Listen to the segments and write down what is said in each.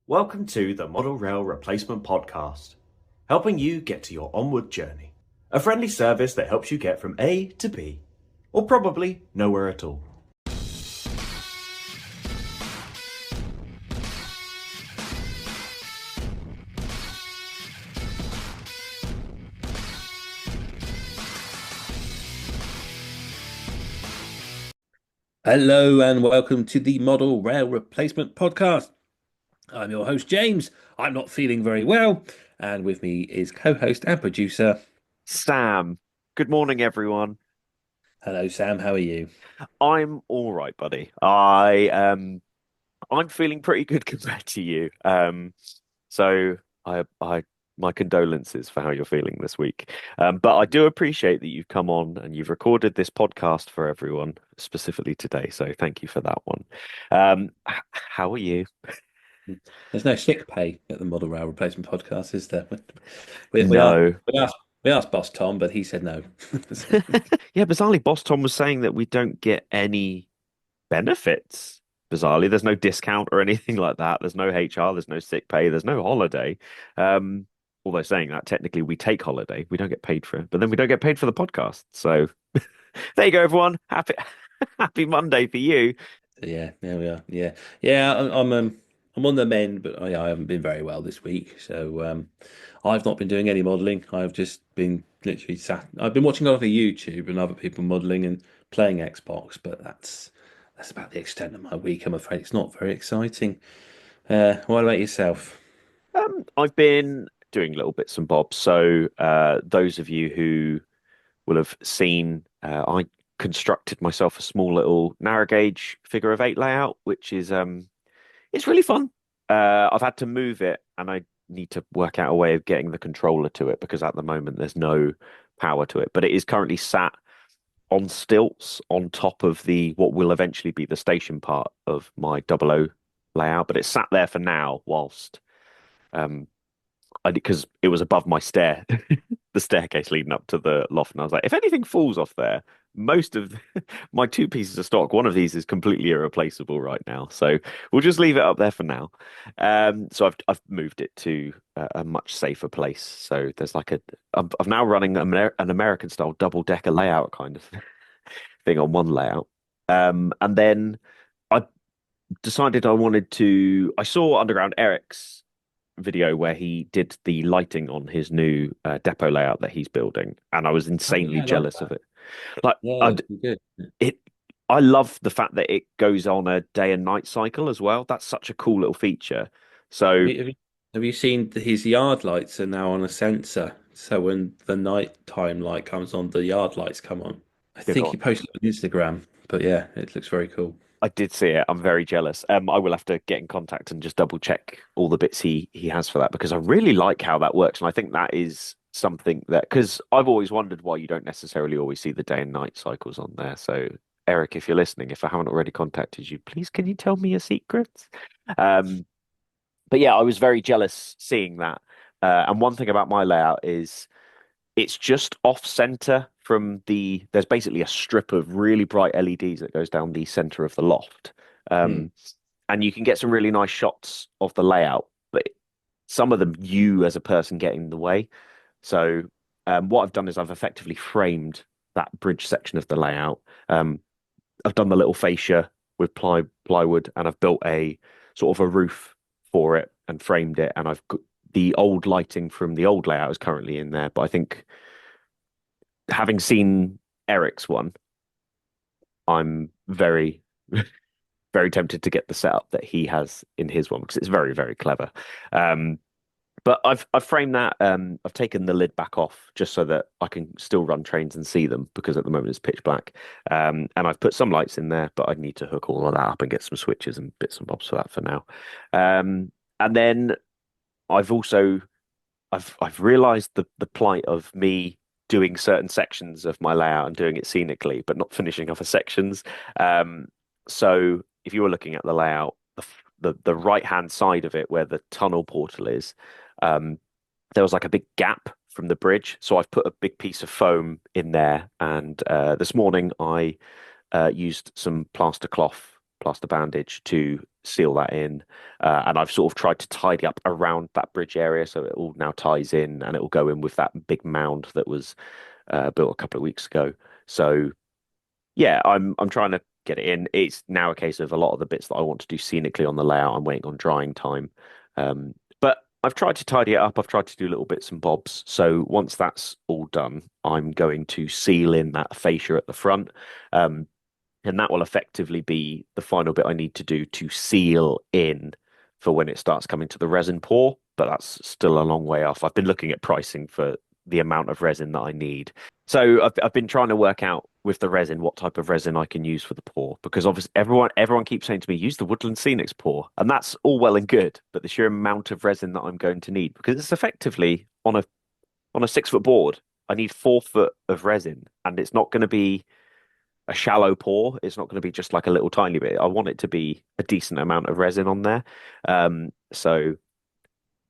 Welcome to the Model Rail Replacement Podcast, helping you get to your onward journey. A friendly service that helps you get from A to B, or probably nowhere at all. Hello and welcome to the Model Rail Replacement Podcast. I'm your host, James. I'm not feeling very well, and with me is co-host and producer. Sam, good morning, everyone. Hello, Sam. How are you? I'm all right, buddy. I'm feeling pretty good compared to you. So I my condolences for how you're feeling this week. But I do appreciate that you've come on and you've recorded this podcast for everyone, specifically today. So thank you for that one. How are you? There's no sick pay at the Model Rail Replacement Podcast, is there? We, we asked, No. we asked Boss Tom, but he said no. Yeah, bizarrely, Boss Tom was saying that we don't get any benefits. Bizarrely, there's no discount or anything like that. There's no HR, there's no sick pay, there's no holiday. Although saying that, technically we take holiday, we don't get paid for it, but then we don't get paid for the podcast. So there you go, everyone. Happy Monday for you. Yeah, there we are. Yeah. I'm on the mend, but I haven't been very well this week. So I've not been doing any modelling. I've just been literally sat. I've been watching a lot of YouTube and other people modelling and playing Xbox, but that's about the extent of my week. I'm afraid it's not very exciting. What about yourself? I've been doing little bits and bobs. So those of you who will have seen, I constructed myself a small little narrow gauge figure of eight layout, which is it's really fun. I've had to move it, and I need to work out a way of getting the controller to it because at the moment there's no power to it. But it is currently sat on stilts on top of the what will eventually be the station part of my double O layout. But it's sat there for now whilst um because it was above my the staircase leading up to the loft, and I was like, if anything falls off there, most of my two pieces of stock, one of these is completely irreplaceable right now, so we'll just leave it up there for now. So I've moved it to a much safer place. So there's like I'm now running an American style double decker layout kind of thing on one layout, and then I decided I wanted to. I saw Underground Eric's video where he did the lighting on his new depot layout that he's building, and I was Oh insanely yeah, I like jealous of that. it. Like Yeah, I that's good. it, I love the fact that it goes on a day and night cycle as well. That's such a cool little feature. So Have you seen his yard lights are now on a sensor? So when the nighttime light comes on, the yard lights come on. I good think he on. posted it on Instagram, but yeah, it looks very cool. I did see it. I'm very jealous. I will have to get in contact and just double check all the bits he has for that because I really like how that works, and I think that is something that because I've always wondered why you don't necessarily always see the day and night cycles on there. So Eric, if you're listening, if I haven't already contacted you, please can you tell me your secrets? Um, but yeah, I was very jealous seeing that. And one thing about my layout is it's just off center from there's basically a strip of really bright LEDs that goes down the center of the loft. Hmm. Um, and you can get some really nice shots of the layout, but some of them you as a person get in the way. So what I've done is I've effectively framed that bridge section of the layout. I've done the little fascia with plywood, and I've built a sort of a roof for it and framed it. And I've got the old lighting from the old layout is currently in there, but I think having seen Eric's one, I'm very, very tempted to get the setup that he has in his one because it's very, very clever. Um, but I've framed that. I've taken the lid back off just so that I can still run trains and see them because at the moment it's pitch black. And I've put some lights in there, but I'd need to hook all of that up and get some switches and bits and bobs for that for now. And then I've also I've realized the plight of me doing certain sections of my layout and doing it scenically, but not finishing other sections. Um, so if you were looking at the layout, the right hand side of it where the tunnel portal is, um, there was like a big gap from the bridge. So I've put a big piece of foam in there, and this morning I used some plaster cloth plaster bandage to seal that in. And I've sort of tried to tidy up around that bridge area so it all now ties in and it will go in with that big mound that was built a couple of weeks ago. So yeah, I'm trying to get it in. It's now a case of a lot of the bits that I want to do scenically on the layout. I'm waiting on drying time. But I've tried to tidy it up. I've tried to do little bits and bobs. So once that's all done, I'm going to seal in that fascia at the front. And that will effectively be the final bit I need to do to seal in for when it starts coming to the resin pour. But that's still a long way off. I've been looking at pricing for the amount of resin that I need. So I've been trying to work out with the resin what type of resin I can use for the pour, because obviously everyone keeps saying to me, use the Woodland Scenics pour, and that's all well and good, but the sheer amount of resin that I'm going to need, because it's effectively on a 6 foot board, I need 4 foot of resin, and it's not going to be a shallow pour. It's not going to be just like a little tiny bit. I want it to be a decent amount of resin on there. So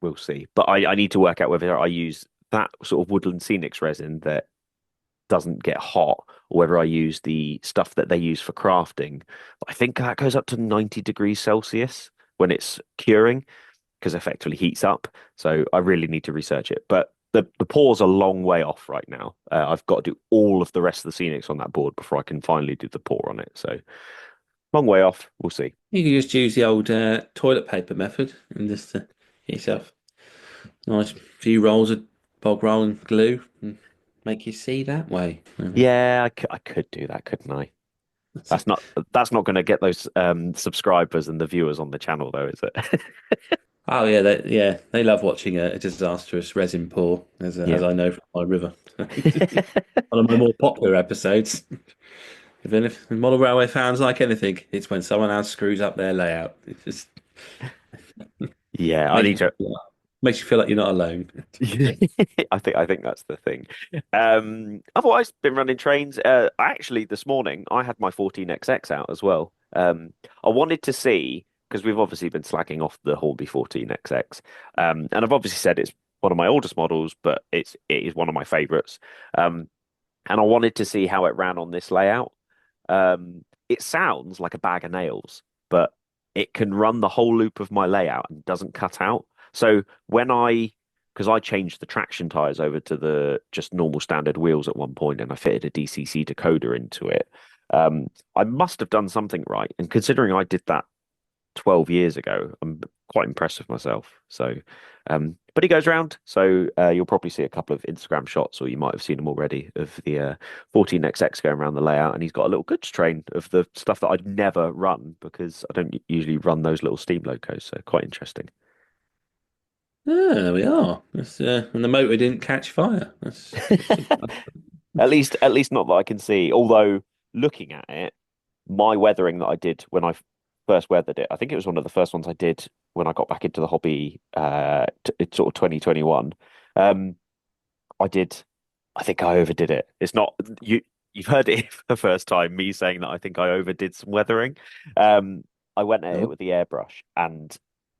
we'll see. But I need to work out whether I use that sort of Woodland Scenics resin that doesn't get hot, or whether I use the stuff that they use for crafting. I think that goes up to 90 degrees Celsius when it's curing, because it effectively heats up. So I really need to research it. But the pour's a long way off right now. I've got to do all of the rest of the scenics on that board before I can finally do the pour on it. So long way off. We'll see. You can just use the old toilet paper method and just get yourself a nice few rolls of bog roll and glue and make you see that way. Yeah, I could do that, couldn't I? That's not going to get those subscribers and the viewers on the channel, though, is it? Oh yeah, they love watching a disastrous resin pour, as I know from my river. One of my more popular episodes. If model railway fans like anything, it's when someone else screws up their layout. It just Yeah, I need to. Makes you feel like you're not alone. I think that's the thing. Otherwise, been running trains. Actually, this morning I had my 14XX out as well. I wanted to see, because we've obviously been slagging off the Hornby 14XX, and I've obviously said it's one of my oldest models, but it is one of my favourites. And I wanted to see how it ran on this layout. It sounds like a bag of nails, but it can run the whole loop of my layout and doesn't cut out. So because I changed the traction tires over to the just normal standard wheels at one point, and I fitted a DCC decoder into it, I must have done something right. And considering I did that 12 years ago, I'm quite impressed with myself. So, but he goes around. So you'll probably see a couple of Instagram shots, or you might have seen them already, of the 14XX going around the layout. And he's got a little goods train of the stuff that I'd never run, because I don't usually run those little steam locos. So quite interesting. Oh, there we are. And the motor didn't catch fire. At least not that I can see. Although looking at it, my weathering that I did when I first weathered it, I think it was one of the first ones I did when I got back into the hobby, sort of 2021. I think I overdid it. It's not you've heard it for the first time, me saying that I think I overdid some weathering. I went at it with the airbrush, and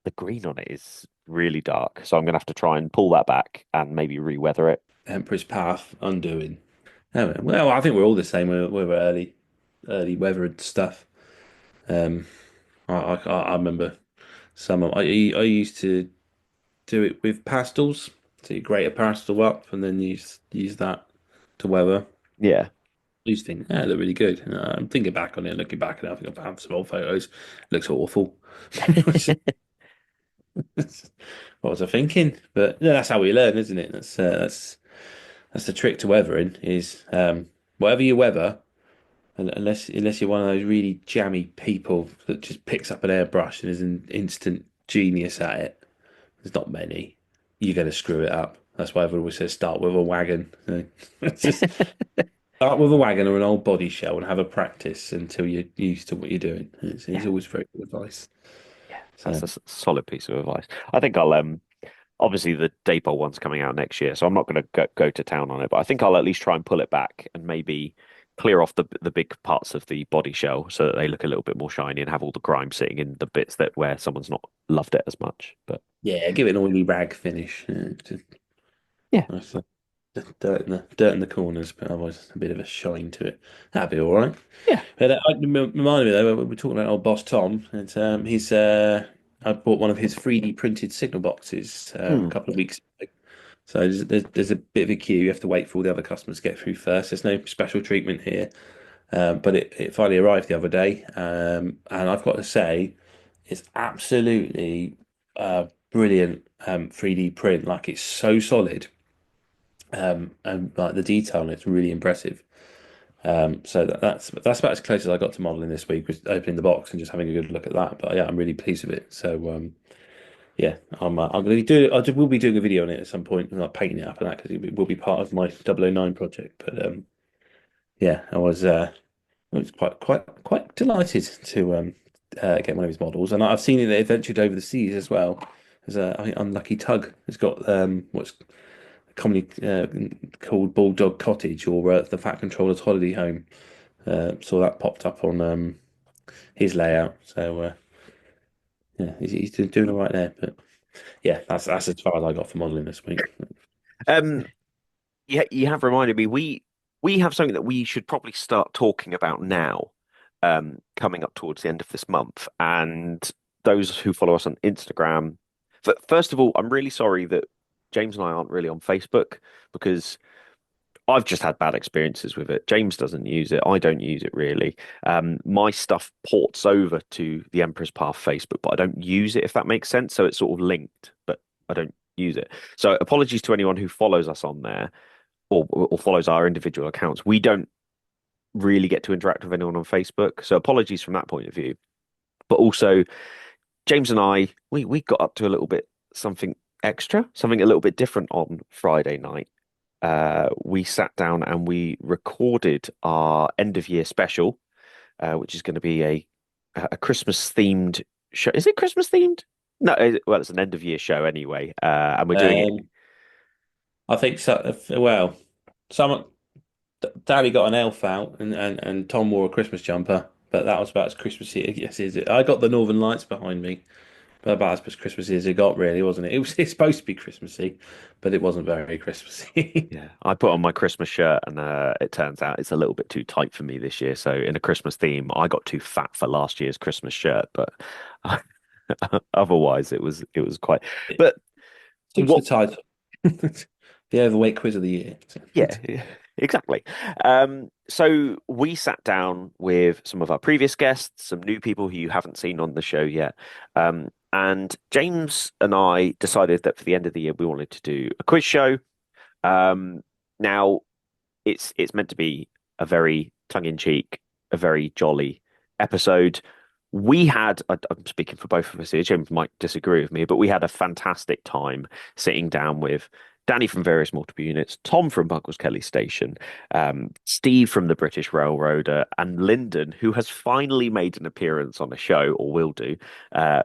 the green on it is really dark. So I'm gonna have to try and pull that back and maybe re-weather it. Empress Path undoing. Oh, well, I think we're all the same. We're early weathered stuff. I remember I used to do it with pastels. So you grate a pastel up and then use that to weather. Yeah. I used to think, yeah, they're really good. I'm thinking back on it, looking back, and I think I found some old photos. It looks awful. What was I thinking? But yeah, that's how we learn, isn't it? That's the trick to weathering is whatever you weather, unless you're one of those really jammy people that just picks up an airbrush and is an instant genius at it. There's not many. You're going to screw it up. That's why everyone always says start with a wagon. Just start with a wagon or an old body shell and have a practice until you're used to what you're doing. It's always very good advice. Yeah, that's a solid piece of advice. I think I'll obviously the Daypol one's coming out next year, so I'm not going to go to town on it, but I think I'll at least try and pull it back and maybe clear off the big parts of the body shell so that they look a little bit more shiny and have all the grime sitting in the bits that where someone's not loved it as much. But yeah, give it an oily rag finish. Yeah. Nice. dirt in the corners, but otherwise a bit of a shine to it. That'd be all right. Yeah. But reminded me though, we're talking about old boss Tom, and he's I bought one of his 3D printed signal boxes a Hmm. couple of weeks ago. So there's a bit of a queue. You have to wait for all the other customers to get through first. There's no special treatment here, but it finally arrived the other day, and I've got to say, it's absolutely brilliant 3D print. Like it's so solid, and like the detail on it's really impressive. So that's about as close as I got to modeling this week, was opening the box and just having a good look at that. But yeah, I'm really pleased with it. So yeah, I'm going to do. Will be doing a video on it at some point, like painting it up and that, because it will be part of my 009 project. But yeah, I was quite delighted to get one of his models, and I've seen it that it ventured over the seas as well. There's I think Unlucky Tug has got what's commonly called Bulldog Cottage, or the Fat Controller's Holiday Home. Saw that popped up on his layout. So yeah, he's doing all right there. But yeah, that's as far as I got for modelling this week. Um, you have reminded me, we have something that we should probably start talking about now, coming up towards the end of this month. And those who follow us on Instagram, first of all, I'm really sorry that James and I aren't really on Facebook, because I've just had bad experiences with it. James doesn't use it. I don't use it really. My stuff ports over to the Emperor's Path Facebook, but I don't use it, if that makes sense. So it's sort of linked, but I don't use it. So apologies to anyone who follows us on there, or follows our individual accounts. We don't really get to interact with anyone on Facebook. So apologies from that point of view. But also, James and I, we got up to a little bit something extra, something a little bit different on Friday night. We sat down and we recorded our end of year special, which is going to be a Christmas themed show. Is it Christmas themed? No, well, it's an end of year show anyway, and we're doing it. I think so. Well, someone Daddy got an elf out, and Tom wore a Christmas jumper, but that was about as Christmassy as it. I got the Northern Lights behind me, but about as Christmassy as it got, really, wasn't it? It's supposed to be Christmassy, but it wasn't very Christmassy. Yeah, I put on my Christmas shirt, and it turns out it's a little bit too tight for me this year. So in a Christmas theme, I got too fat for last year's Christmas shirt, but otherwise it was quite. But Seems the what? title. The overweight quiz of the year. Yeah, exactly. So we sat down with some of our previous guests, some new people who you haven't seen on the show yet. And James and I decided that for the end of the year, we wanted to do a quiz show. Now it's meant to be a very tongue-in-cheek, a very jolly episode. I'm speaking for both of us here. James might disagree with me, but we had a fantastic time sitting down with Danny from various multiple units, Tom from Buckles Kelly Station, Steve from the British Railroader, and Lyndon, who has finally made an appearance on a show, or will do,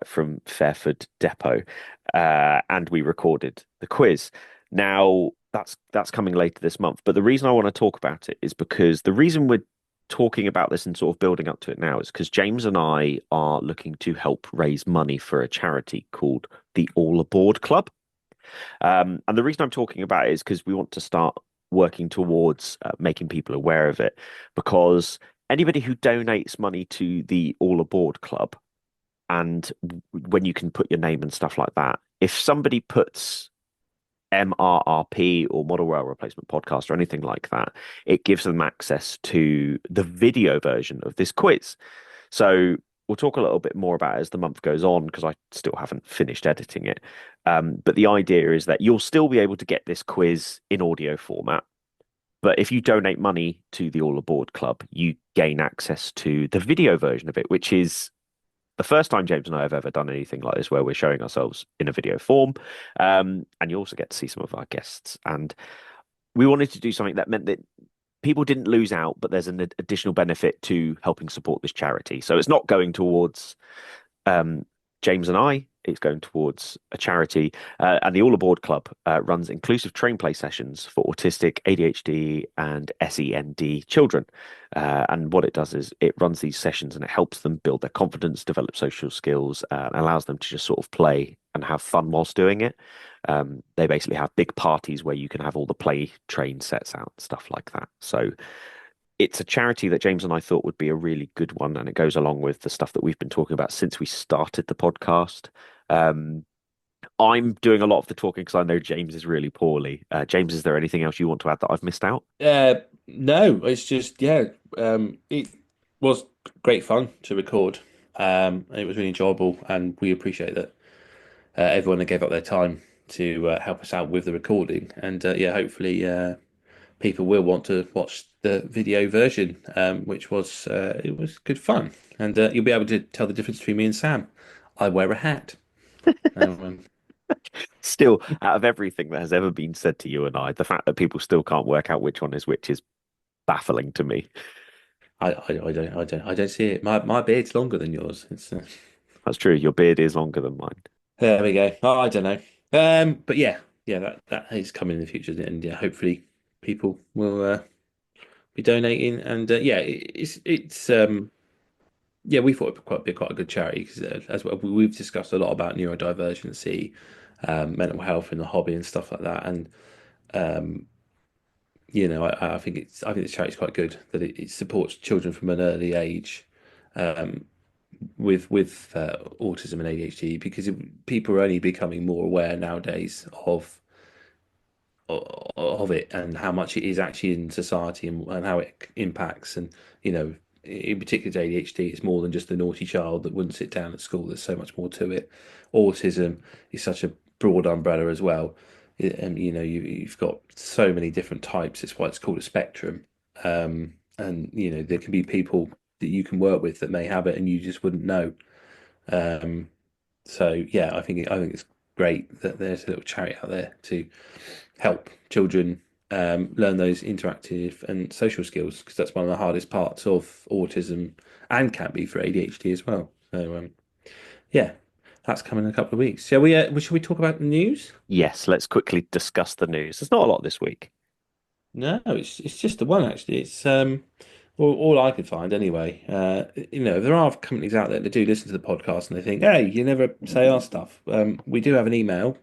from Fairford Depot. And we recorded the quiz. Now, that's coming later this month. But the reason I want to talk about it is because the reason we're talking about this and sort of building up to it now is because James and I are looking to help raise money for a charity called the All Aboard Club. And the reason I'm talking about it is because we want to start working towards making people aware of it. Because anybody who donates money to the All Aboard Club, and when you can put your name and stuff like that, if somebody puts MRRP or Model Rail Replacement Podcast or anything like that, it gives them access to the video version of this quiz. So we'll talk a little bit more about it as the month goes on, because I still haven't finished editing it. But the idea is that you'll still be able to get this quiz in audio format. But if you donate money to the All Aboard Club, you gain access to the video version of it, which is the first time James and I have ever done anything like this, where we're showing ourselves in a video form. And you also get to see some of our guests. And we wanted to do something that meant that people didn't lose out, but there's an additional benefit to helping support this charity. So it's not going towards James and I, it's going towards a charity. And the All Aboard Club runs inclusive train play sessions for autistic, ADHD, and SEND children. And what it does is it runs these sessions and it helps them build their confidence, develop social skills, and allows them to just sort of play and have fun whilst doing it. They basically have big parties where you can have all the play train sets out, stuff like that. So it's a charity that James and I thought would be a really good one, and it goes along with the stuff that we've been talking about since we started the podcast. Um, I'm doing a lot of the talking because I know James is really poorly. James, is there anything else you want to add that I've missed out? No, it's just it was great fun to record. It was really enjoyable, and we appreciate that everyone that gave up their time to help us out with the recording. And hopefully people will want to watch the video version, which was it was good fun, and you'll be able to tell the difference between me and Sam. I wear a hat. Um, Still, out of everything that has ever been said to you and I, the fact that people still can't work out which one is which is baffling to me. I don't see it. My beard's longer than yours. It's That's true. Your beard is longer than mine. there we go. I don't know. But yeah, that is coming in the future, and yeah, hopefully people will be donating, and it's yeah, we thought it'd be quite a good charity because as well, we've discussed a lot about neurodivergency, mental health in the hobby and stuff like that, and um, I think I think this charity is quite good that it supports children from an early age um, with autism and ADHD because people are only becoming more aware nowadays of it and how much it is actually in society and how it impacts. And in particular, ADHD is more than just a naughty child that wouldn't sit down at school. There's so much more to it. Autism is such a broad umbrella as well. And you've got so many different types. It's why it's called a spectrum. And there can be people that you can work with that may have it and you just wouldn't know. Um, so yeah, I think it's great that there's a little charity out there to help children learn those interactive and social skills because that's one of the hardest parts of autism and can be for ADHD as well. So yeah, that's coming in a couple of weeks. Should we talk about the news? Yes, let's quickly discuss the news. There's not a lot this week. No, it's just the one actually. It's all I could find anyway. There are companies out there that do listen to the podcast and they think, hey, you never say our stuff. We do have an email,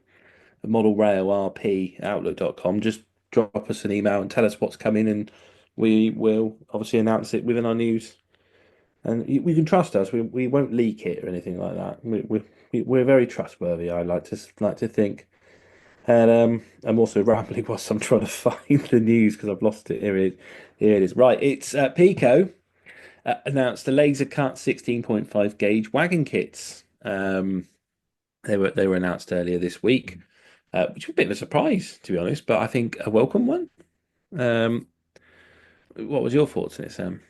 modelrailrp@outlook.com. Just drop us an email and tell us what's coming, and we will obviously announce it within our news. And we can trust us. We won't leak it or anything like that. We're very trustworthy. I like to think. And I'm also rambling whilst I'm trying to find the news because I've lost it. Here it is. Right, it's Pico announced the laser cut 16.5 gauge wagon kits. They were announced earlier this week, which was a bit of a surprise to be honest, but I think a welcome one. Um, what was your thoughts on it, Sam?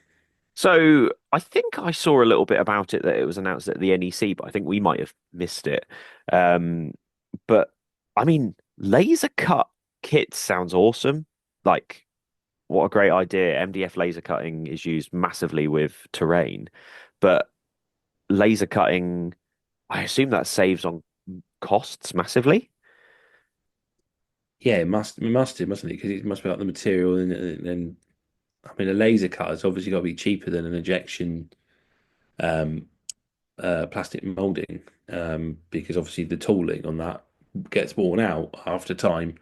So I think I saw a little bit about it that it was announced at the NEC, but I think we might have missed it. Um, but I mean, laser cut kits sounds awesome. Like, what a great idea. MDF laser cutting is used massively with terrain, but laser cutting, I assume that saves on costs massively. Yeah, it must do, mustn't it? Because it must be like the material and I mean a laser cut has obviously got to be cheaper than an injection um, plastic molding because obviously the tooling on that gets worn out after time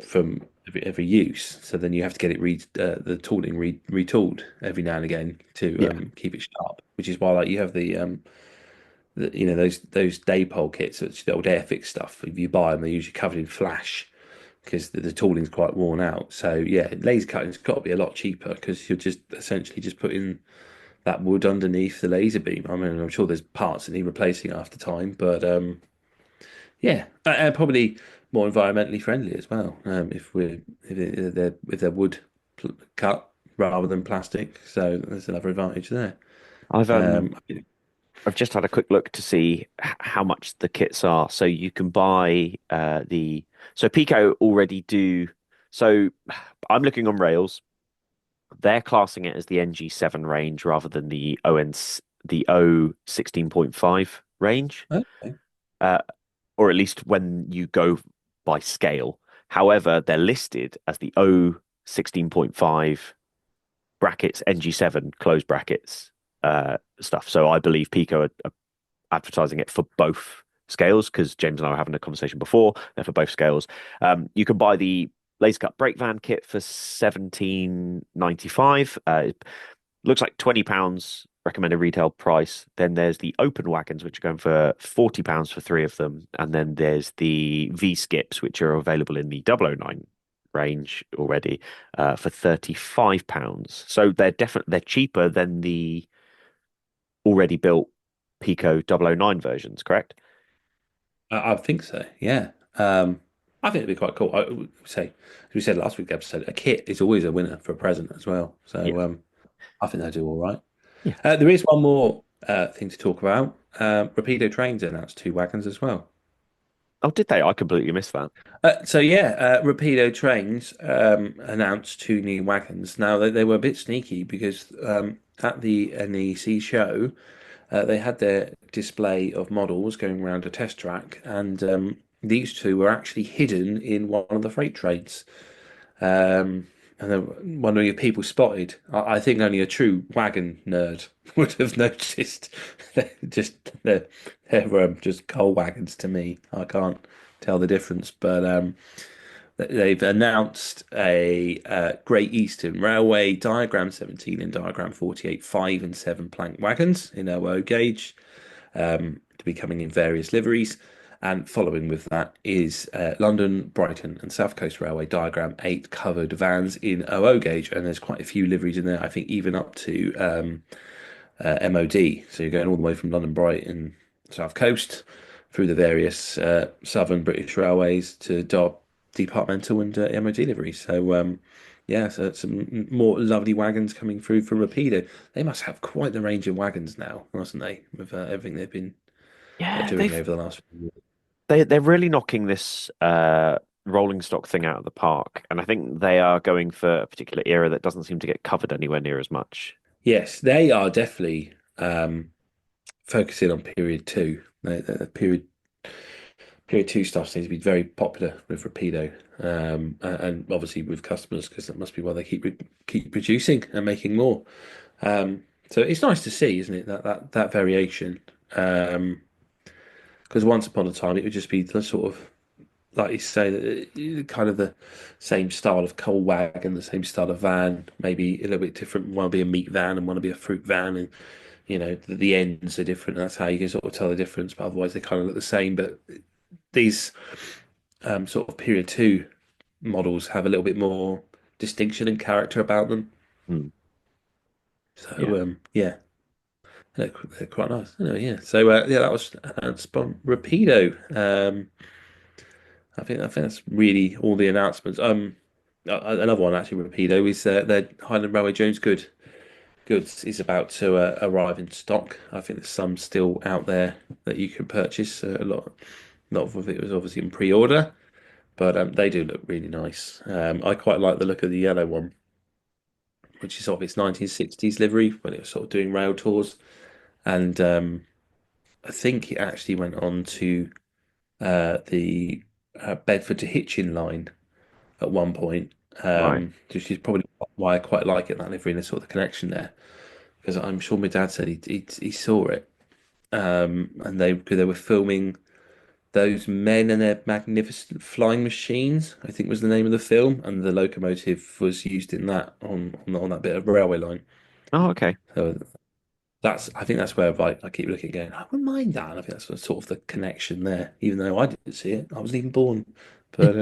from every use. So then you have to get it the tooling retooled every now and again to Yeah. keep it sharp. Which is why like you have those Daypol kits, which the old Airfix stuff. If you buy them, they're usually covered in flash because the tooling's quite worn out. So yeah, laser cutting's got to be a lot cheaper because you're just essentially just putting that wood underneath the laser beam. I mean, I'm sure there's parts that need replacing after time, but yeah, and probably more environmentally friendly as well. If they're wood cut rather than plastic, so there's another advantage there. I've um Um, I've just had a quick look to see how much the kits are. So you can buy so Pico already do. So I'm looking on Rails. They're classing it as the NG7 range rather than the O 16.5 range, okay. uh, or at least when you go by scale. However, they're listed as the O 16.5 brackets NG7 close brackets stuff. So I believe Pico are advertising it for both scales, because James and I were having a conversation before. They're for both scales. You can buy the laser cut brake van kit for 17.95. It looks like £20 recommended retail price. Then there's the open wagons, which are going for £40 for three of them, and then there's the V skips, which are available in the 009 range already for £35. So they're cheaper than the already built Pico 009 versions, correct? I think so. Yeah. I think it'd be quite cool. I would say, as we said last week's episode, a kit is always a winner for a present as well. Yeah. So I think they'll do all right. Yeah. There is one more thing to talk about. Rapido Trains announced two wagons as well. Oh, did they? I completely missed that. Rapido Trains announced two new wagons. Now they were a bit sneaky because at the NEC show, they had their display of models going around a test track, and these two were actually hidden in one of the freight trains. And I'm wondering if people spotted. I think only a true wagon nerd would have noticed. They're just coal wagons to me. I can't tell the difference, but they've announced a Great Eastern Railway Diagram 17 and Diagram 48 5 and 7 plank wagons in OO gauge, to be coming in various liveries. And following with that is London, Brighton, and South Coast Railway Diagram 8 covered vans in OO gauge. And there's quite a few liveries in there, I think even up to MOD. So you're going all the way from London, Brighton, South Coast through the various Southern British Railways to departmental and MOD liveries. So, so some more lovely wagons coming through from Rapido. They must have quite the range of wagons now, mustn't they? With everything they've been doing over the last few years. They're really knocking this rolling stock thing out of the park, and I think they are going for a particular era that doesn't seem to get covered anywhere near as much. Yes, they are definitely focusing on period two. The period two stuff seems to be very popular with Rapido, and obviously with customers, because that must be why they keep producing and making more. So it's nice to see, isn't it, that variation. Because once upon a time it would just be the sort of, like you say, kind of the same style of coal wagon, the same style of van, maybe a little bit different. One will be a meat van and one will be a fruit van, and the ends are different. That's how you can sort of tell the difference. But otherwise, they kind of look the same. But these sort of period two models have a little bit more distinction and character about them. Hmm. So yeah. They're quite nice. Anyway, yeah. So that was Rapido. I think that's really all the announcements. Another one actually, Rapido, is their Highland Railway Jones goods is about to arrive in stock. I think there's some still out there that you can purchase. A lot of it was obviously in pre-order, but they do look really nice. I quite like the look of the yellow one, which is sort of its 1960s livery when it was sort of doing rail tours. And I think it actually went on to the Bedford to Hitchin line at one point, Right. which is probably why I quite like it, that livery and the sort of connection there. Because I'm sure my dad said he saw it, and they were filming Those Men and Their Magnificent Flying Machines, I think was the name of the film, and the locomotive was used in that on that bit of railway line. Oh, okay. So I think that's where I keep looking again. I wouldn't mind that. And I think that's sort of the connection there, even though I didn't see it. I wasn't even born. But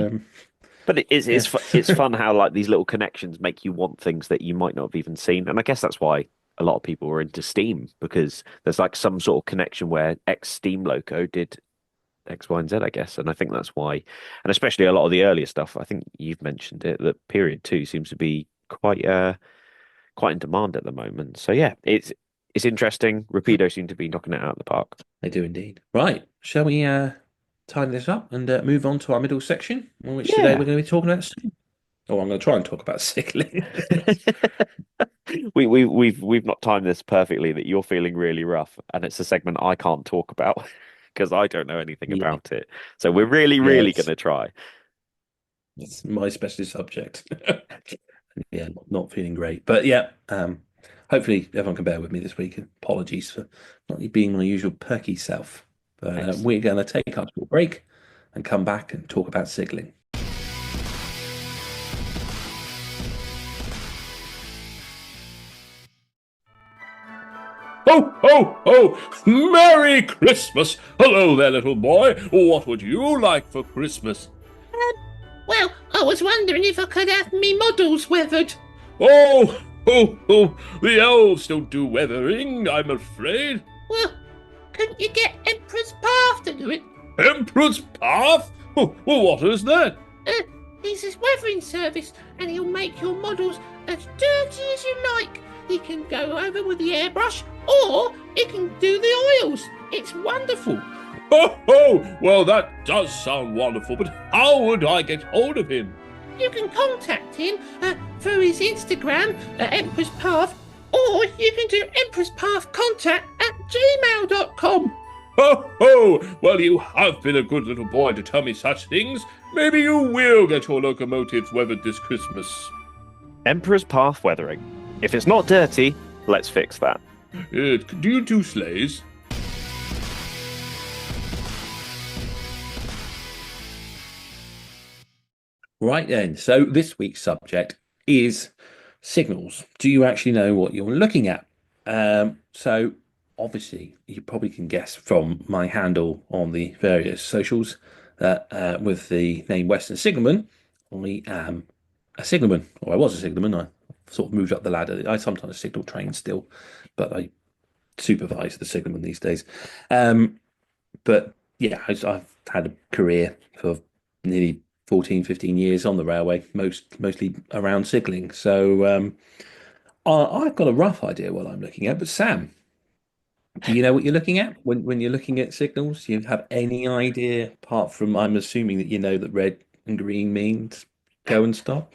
But yeah. it's fun how like these little connections make you want things that you might not have even seen, and I guess that's why a lot of people were into Steam, because there's like some sort of connection where X Steam Loco did X, Y, and Z, I guess, and I think that's why, and especially a lot of the earlier stuff. I think you've mentioned it that period two seems to be quite in demand at the moment. So yeah, it's interesting. Rapido seem to be knocking it out of the park. They do indeed. Right. Shall we tidy this up and move on to our middle section, in which today Yeah. we're going to be talking about sick. Oh, I'm going to try and talk about sick leave. We've not timed this perfectly that you're feeling really rough, and it's a segment I can't talk about because I don't know anything Yeah. about it. So we're really, really going to try. It's my specialist subject. Yeah, not feeling great. But yeah, hopefully everyone can bear with me this week. Apologies for not being my usual perky self. But Excellent. we're going to take our short break and come back and talk about signaling. Ho, ho, ho! Merry Christmas! Hello there, little boy. What would you like for Christmas? Well, I was wondering if I could have me models weathered. Oh, ho, ho! The elves don't do weathering, I'm afraid. Well, couldn't you get Emperor's Path to do it? Emperor's Path? Oh, well, what is that? He's his weathering service, and he'll make your models as dirty as you like. He can go over with the airbrush, or he can do the oils. It's wonderful. Ho, ho! Well, that does sound wonderful, but how would I get hold of him? You can contact him through his Instagram at Emperor's Path, or you can do Emperor's Path contact at gmail.com. Ho, ho! Well, you have been a good little boy to tell me such things. Maybe you will get your locomotives weathered this Christmas. Emperor's Path weathering. If it's not dirty, let's fix that. Do you do sleighs? Right then, so this week's subject is signals. Do you actually know what you're looking at? So obviously, you probably can guess from my handle on the various socials that with the name Western Signalman, I am a signalman, or I was a signalman. I sort of moved up the ladder. I sometimes signal trains still, but I supervise the signalman these days. But yeah, I've had a career for nearly 14, 15 years on the railway, mostly around signalling. So I've got a rough idea what I'm looking at. But Sam, do you know what you're looking at when you're looking at signals? Do you have any idea, apart from I'm assuming that you know that red and green means go and stop?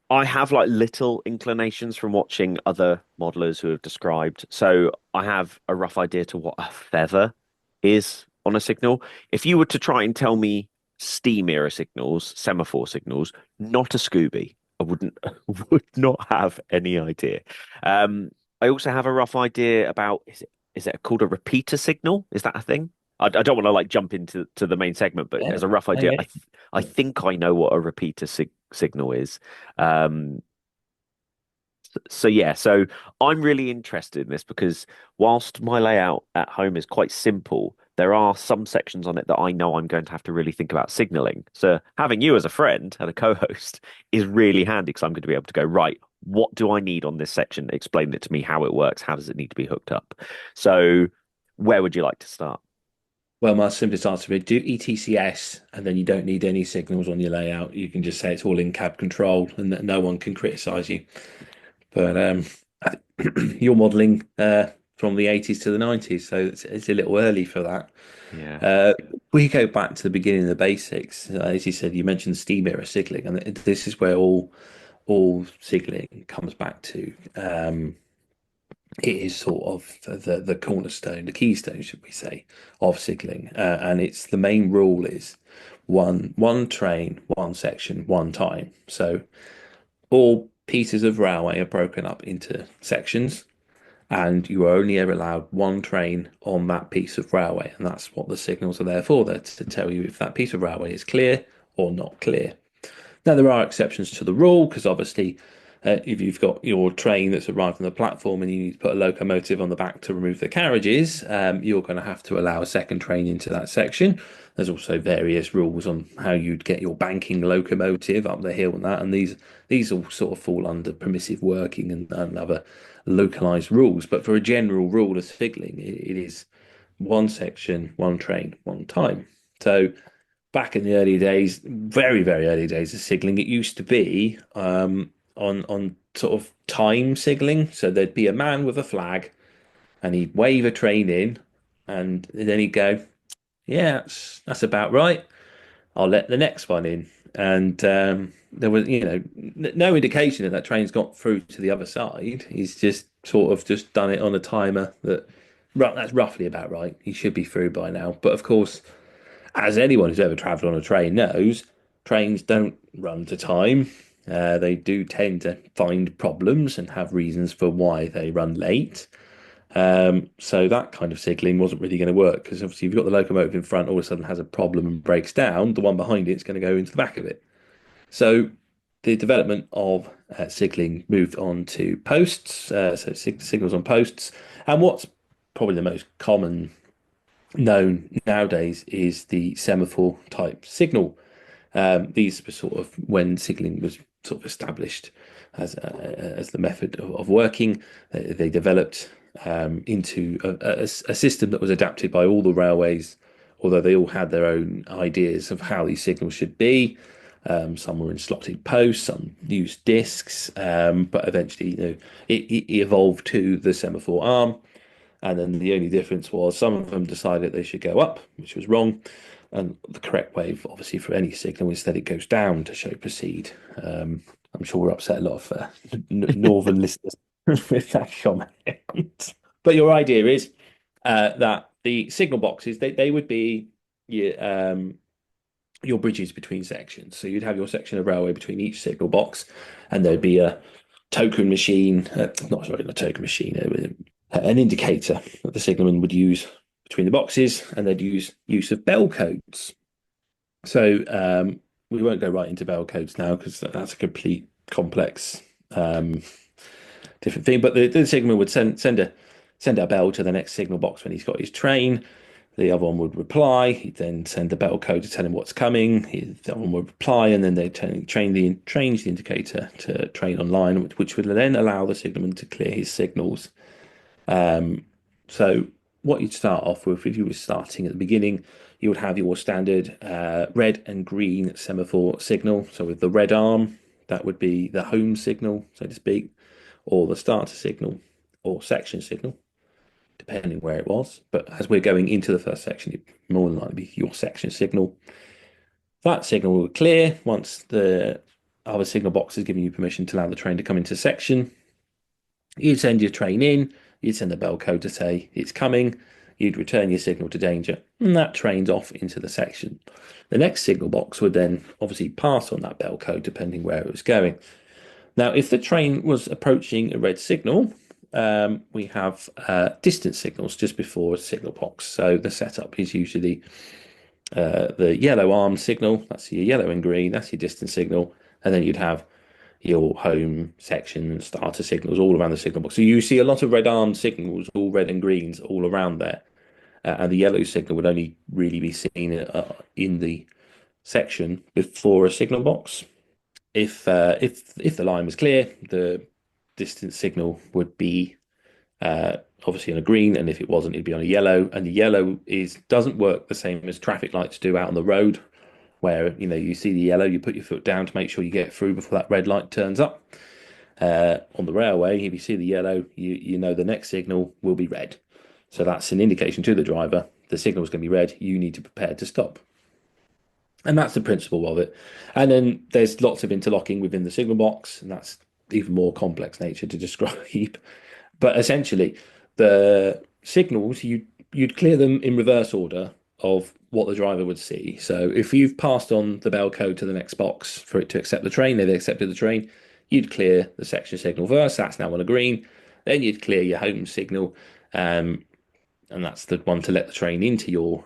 I have like little inclinations from watching other modelers who have described. So I have a rough idea to what a feather is on a signal. If you were to try and tell me steam era signals, semaphore signals, not a Scooby, I would not have any idea. I also have a rough idea about is it called a repeater signal? Is that a thing? I don't want to like jump into the main segment, but as a rough idea, Okay. I think I know what a repeater signal is. So I'm really interested in this because whilst my layout at home is quite simple, there are some sections on it that I know I'm going to have to really think about signaling. So having you as a friend and a co-host is really handy because I'm going to be able to go, right, what do I need on this section? Explain it to me, how it works, how does it need to be hooked up? So where would you like to start? Well, my simplest answer would do ETCS, and then you don't need any signals on your layout. You can just say it's all in cab control, and that no one can criticize you. But you're modeling from the 80s to the 90s, so it's a little early for that. Yeah. We go back to the beginning of the basics. As you said, you mentioned steam era signaling, and this is where all signaling comes back to. It is sort of the cornerstone, the keystone, should we say, of signaling, and it's the main rule is one train, one section, one time. So all pieces of railway are broken up into sections, and you are only ever allowed one train on that piece of railway, and that's what the signals are there for. They're to tell you if that piece of railway is clear or not clear. Now, there are exceptions to the rule because obviously, if you've got your train that's arrived on the platform and you need to put a locomotive on the back to remove the carriages, you're going to have to allow a second train into that section. There's also various rules on how you'd get your banking locomotive up the hill and that, and these all sort of fall under permissive working and other localized rules. But for a general rule of signaling, it is one section, one train, one time. So back in the early days, very, very early days of signaling, it used to be on sort of time signaling. So there'd be a man with a flag and he'd wave a train in and then he'd go, yeah, that's about right. I'll let the next one in. And there was, no indication that train's got through to the other side. He's just sort of just done it on a timer that's roughly about right. He should be through by now. But of course, as anyone who's ever travelled on a train knows, trains don't run to time. They do tend to find problems and have reasons for why they run late. So that kind of signalling wasn't really going to work because obviously if you've got the locomotive in front all of a sudden has a problem and breaks down, the one behind it's going to go into the back of it. So the development of signalling moved on to posts, so signals on posts. And what's probably the most common known nowadays is the semaphore type signal. These were sort of when signalling was sort of established as the method of working. They developed into a system that was adapted by all the railways, although they all had their own ideas of how these signals should be. Some were in slotted posts, some used discs, but eventually, it evolved to the semaphore arm. And then the only difference was some of them decided they should go up, which was wrong. And the correct way, obviously, for any signal is that it goes down to show proceed. I'm sure we're upset a lot of northern listeners with that comment. But your idea is that the signal boxes, they would be your bridges between sections. So you'd have your section of railway between each signal box, and there'd be a token machine, not a token machine, an indicator that the signalman would use between the boxes, and they'd use of bell codes. So we won't go right into bell codes now because that's a complete complex different thing. But the signalman would send a bell to the next signal box when he's got his train. The other one would reply. He'd then send the bell code to tell him what's coming. The other one would reply, and then they'd change the indicator to train online, which would then allow the signalman to clear his signals. So what you'd start off with, if you were starting at the beginning, you would have your standard red and green semaphore signal. So with the red arm, that would be the home signal, so to speak, or the starter signal, or section signal, depending where it was. But as we're going into the first section, it more than likely be your section signal. That signal will clear once the other signal box is giving you permission to allow the train to come into section. You'd send your train in, you'd send a bell code to say it's coming, you'd return your signal to danger, and that train's off into the section. The next signal box would then obviously pass on that bell code depending where it was going. Now, if the train was approaching a red signal, we have distance signals just before a signal box. So the setup is usually the yellow arm signal, that's your yellow and green, that's your distance signal, and then you'd have your home section and starter signals all around the signal box. So you see a lot of red arm signals, all red and greens all around there. And the yellow signal would only really be seen in the section before a signal box. If the line was clear, the distance signal would be obviously on a green, and if it wasn't, it'd be on a yellow. And the yellow doesn't work the same as traffic lights do out on the road, where you see the yellow, you put your foot down to make sure you get through before that red light turns up. On the railway, if you see the yellow, you know the next signal will be red. So that's an indication to the driver the signal is going to be red. You need to prepare to stop. And that's the principle of it. And then there's lots of interlocking within the signal box, and that's even more complex nature to describe. But essentially, the signals, you'd clear them in reverse order of what the driver would see. So if you've passed on the bell code to the next box for it to accept the train, they've accepted the train, you'd clear the section signal first. That's now on a green. Then you'd clear your home signal, and that's the one to let the train into your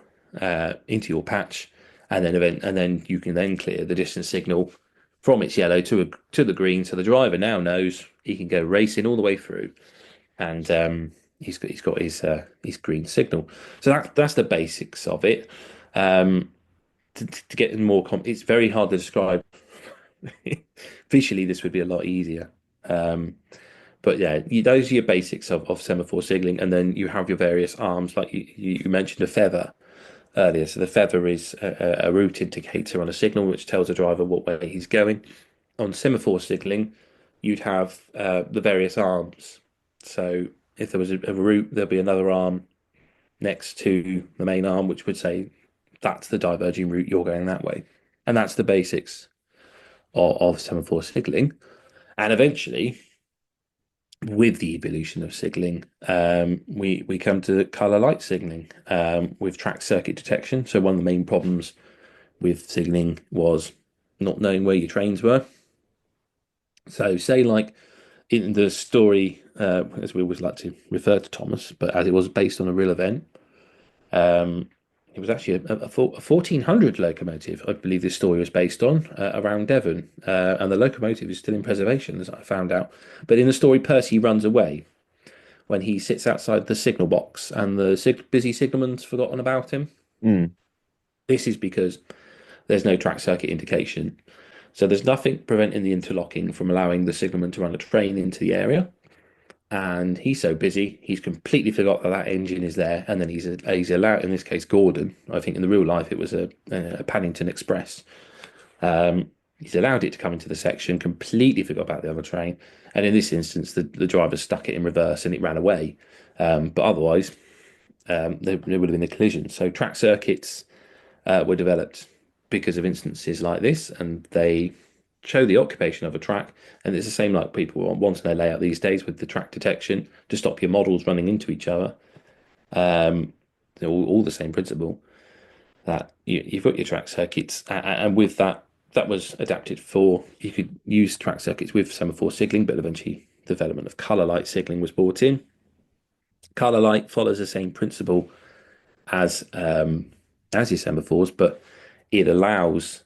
patch. And then you can then clear the distance signal from its yellow to the green. So the driver now knows he can go racing all the way through, and he's got his green signal. So that's the basics of it. To get more, it's very hard to describe. Visually, this would be a lot easier. But yeah, those are your basics of semaphore signaling, and then you have your various arms, like you mentioned a feather earlier. So the feather is a route indicator on a signal which tells the driver what way he's going. On semaphore signaling, you'd have the various arms. So if there was a route, there'd be another arm next to the main arm, which would say that's the diverging route, you're going that way. And that's the basics of semaphore signaling. And eventually, with the evolution of signaling, we come to color light signaling with track circuit detection. So one of the main problems with signaling was not knowing where your trains were. So say like in the story as we always like to refer to Thomas, but as it was based on a real event. It was actually a 1400 locomotive, I believe this story was based on, around Devon. And the locomotive is still in preservation, as I found out. But in the story, Percy runs away when he sits outside the signal box and the busy signalman's forgotten about him. Mm. This is because there's no track circuit indication. So there's nothing preventing the interlocking from allowing the signalman to run a train into the area. And he's so busy, he's completely forgot that engine is there. And then he's allowed, in this case, Gordon. I think in the real life it was a Paddington Express. He's allowed it to come into the section, completely forgot about the other train. And in this instance, the driver stuck it in reverse and it ran away. But otherwise, there would have been a collision. So track circuits were developed because of instances like this, and they show the occupation of a track. And it's the same like people want in their layout these days with the track detection to stop your models running into each other. All the same principle, that you've got your track circuits, and with that was adapted for, you could use track circuits with semaphore signaling, but eventually development of colour light signaling was brought in. Colour light follows the same principle as your semaphores, but it allows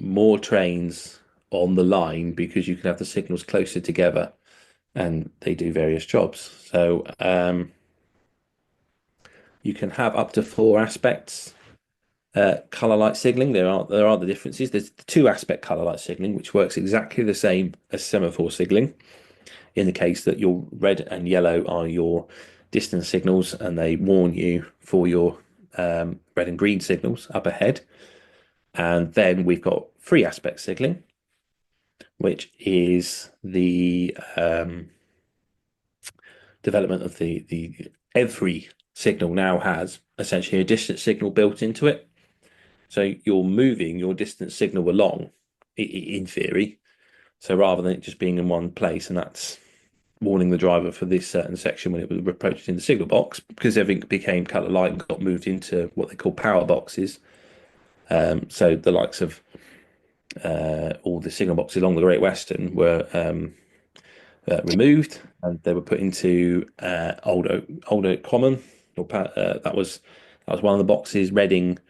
more trains on the line because you can have the signals closer together and they do various jobs. So you can have up to 4 aspects color light signaling. There are the differences. There's the 2-aspect color light signaling, which works exactly the same as semaphore signaling, in the case that your red and yellow are your distance signals and they warn you for your red and green signals up ahead. And then we've got 3-aspect signaling, which is the development of the every signal now has essentially a distance signal built into it. So you're moving your distance signal along, in theory. So rather than it just being in one place, and that's warning the driver for this certain section when it was approached in the signal box, because everything became colour light and got moved into what they call power boxes. So the likes of all the signal boxes along the Great Western were removed, and they were put into Old Oak Common. That was one of the boxes. Reading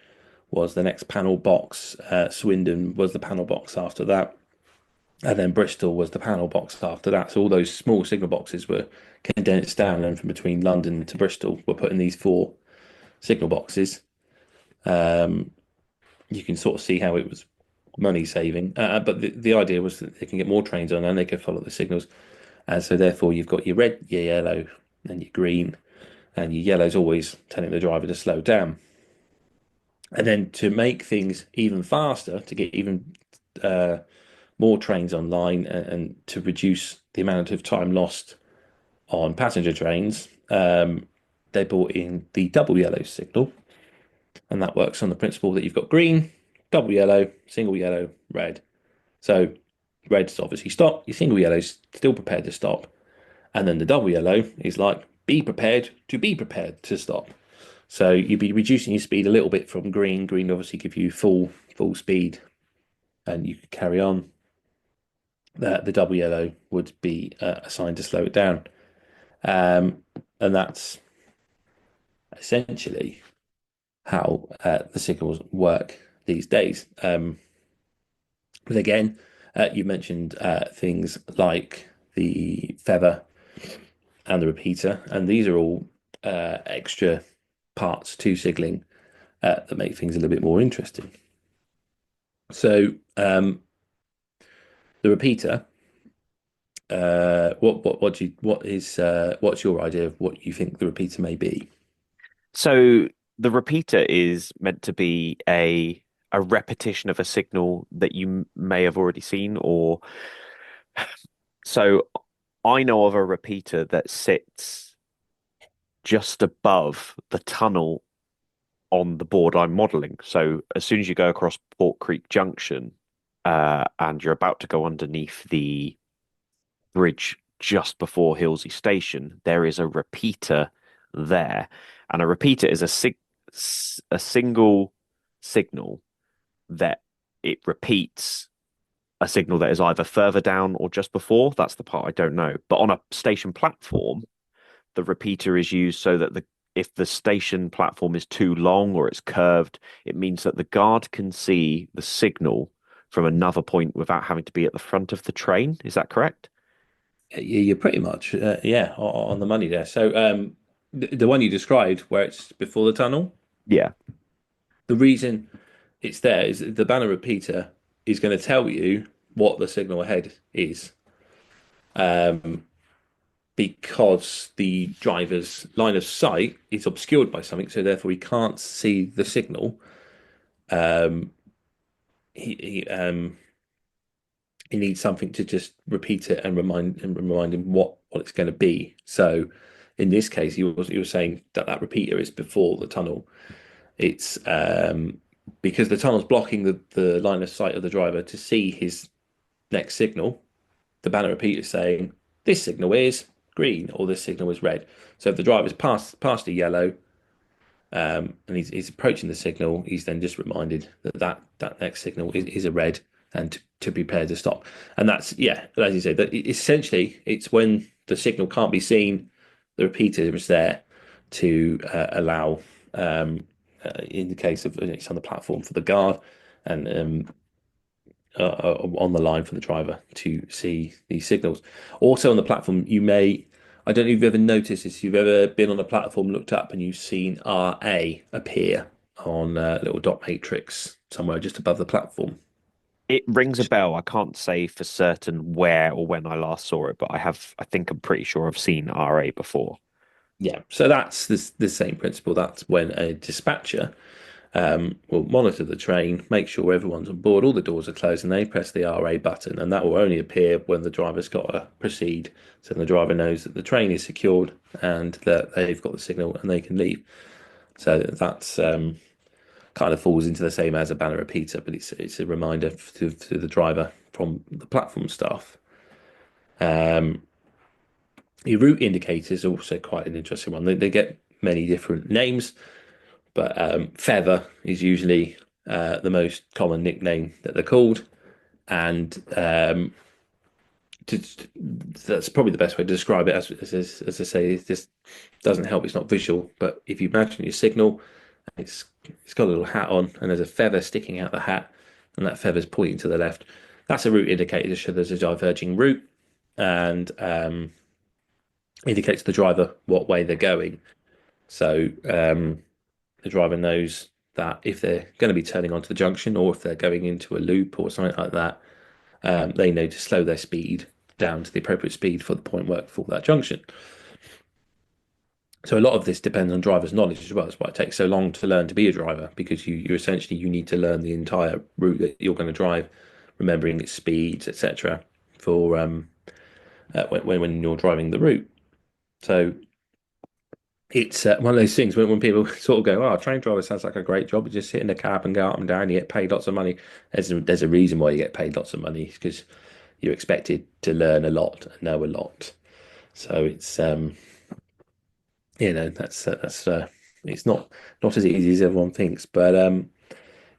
was the next panel box. Swindon was the panel box after that, and then Bristol was the panel box after that. So all those small signal boxes were condensed down, and from between London to Bristol were put in these 4 signal boxes. You can sort of see how it was money saving, but the idea was that they can get more trains on and they can follow the signals. And so therefore you've got your red, your yellow, and your green, and your yellow's always telling the driver to slow down. And then to make things even faster, to get even more trains online, and to reduce the amount of time lost on passenger trains, they brought in the double yellow signal. And that works on the principle that you've got green, double yellow, single yellow, red. So red's obviously stop, your single yellow's still prepared to stop. And then the double yellow is like, be prepared to stop. So you'd be reducing your speed a little bit from green. Green obviously give you full speed and you could carry on. The double yellow would be assigned to slow it down. And that's essentially how the signals work these days. But again, you mentioned things like the feather and the repeater, and these are all extra parts to signaling that make things a little bit more interesting. So the repeater, what's your idea of what you think the repeater may be? So the repeater is meant to be a repetition of a signal that you may have already seen, or so I know of a repeater that sits just above the tunnel on the board I'm modeling. So as soon as you go across Port Creek Junction and you're about to go underneath the bridge just before Hilsey Station, there is a repeater there. And a repeater is a single signal that it repeats a signal that is either further down or just before. That's the part I don't know. But on a station platform, the repeater is used so that if the station platform is too long or it's curved, it means that the guard can see the signal from another point without having to be at the front of the train. Is that correct? You're pretty much on the money there. So the one you described where it's before the tunnel, Yeah. the reason it's there is the banner repeater is going to tell you what the signal ahead is. Because the driver's line of sight is obscured by something, so therefore he can't see the signal. He needs something to just repeat it and remind him what it's going to be. So in this case, you were saying that repeater is before the tunnel. It's because the tunnel's blocking the line of sight of the driver to see his next signal. The banner repeater is saying this signal is green or this signal is red. So if the driver's past a yellow, and he's approaching the signal, he's then just reminded that next signal is a red, and to prepare to stop. And that's, as you say, that essentially it's when the signal can't be seen, the repeater is there to allow, in the case of it's on the platform for the guard, and on the line for the driver to see these signals. Also on the platform, I don't know if you've ever noticed this, you've ever been on a platform, looked up, and you've seen RA appear on a little dot matrix somewhere just above the platform. It rings a bell. I can't say for certain where or when I last saw it, but I think I'm pretty sure I've seen RA before. Yeah, so that's the same principle. That's when a dispatcher will monitor the train, make sure everyone's on board, all the doors are closed, and they press the RA button, and that will only appear when the driver's got to proceed. So the driver knows that the train is secured and that they've got the signal and they can leave. So that's kind of falls into the same as a banner repeater, but it's a reminder to the driver from the platform staff. Your route indicators are also quite an interesting one. They get many different names, but Feather is usually the most common nickname that they're called, and that's probably the best way to describe it. As I say, this doesn't help. It's not visual, but if you imagine your signal, it's got a little hat on, and there's a feather sticking out the hat, and that feather's pointing to the left. That's a route indicator to show there's a diverging route, and indicates the driver what way they're going. So the driver knows that if they're going to be turning onto the junction, or if they're going into a loop or something like that, they know to slow their speed down to the appropriate speed for the point work for that junction. So a lot of this depends on driver's knowledge as well. That's why it takes so long to learn to be a driver, because you essentially need to learn the entire route that you're going to drive, remembering its speeds, etc. for when you're driving the route. So it's one of those things when people sort of go, "Oh, train driver sounds like a great job. You just sit in a cab and go up and down. You get paid lots of money." There's a reason why you get paid lots of money, because you're expected to learn a lot and know a lot. So it's that's it's not as easy as everyone thinks, but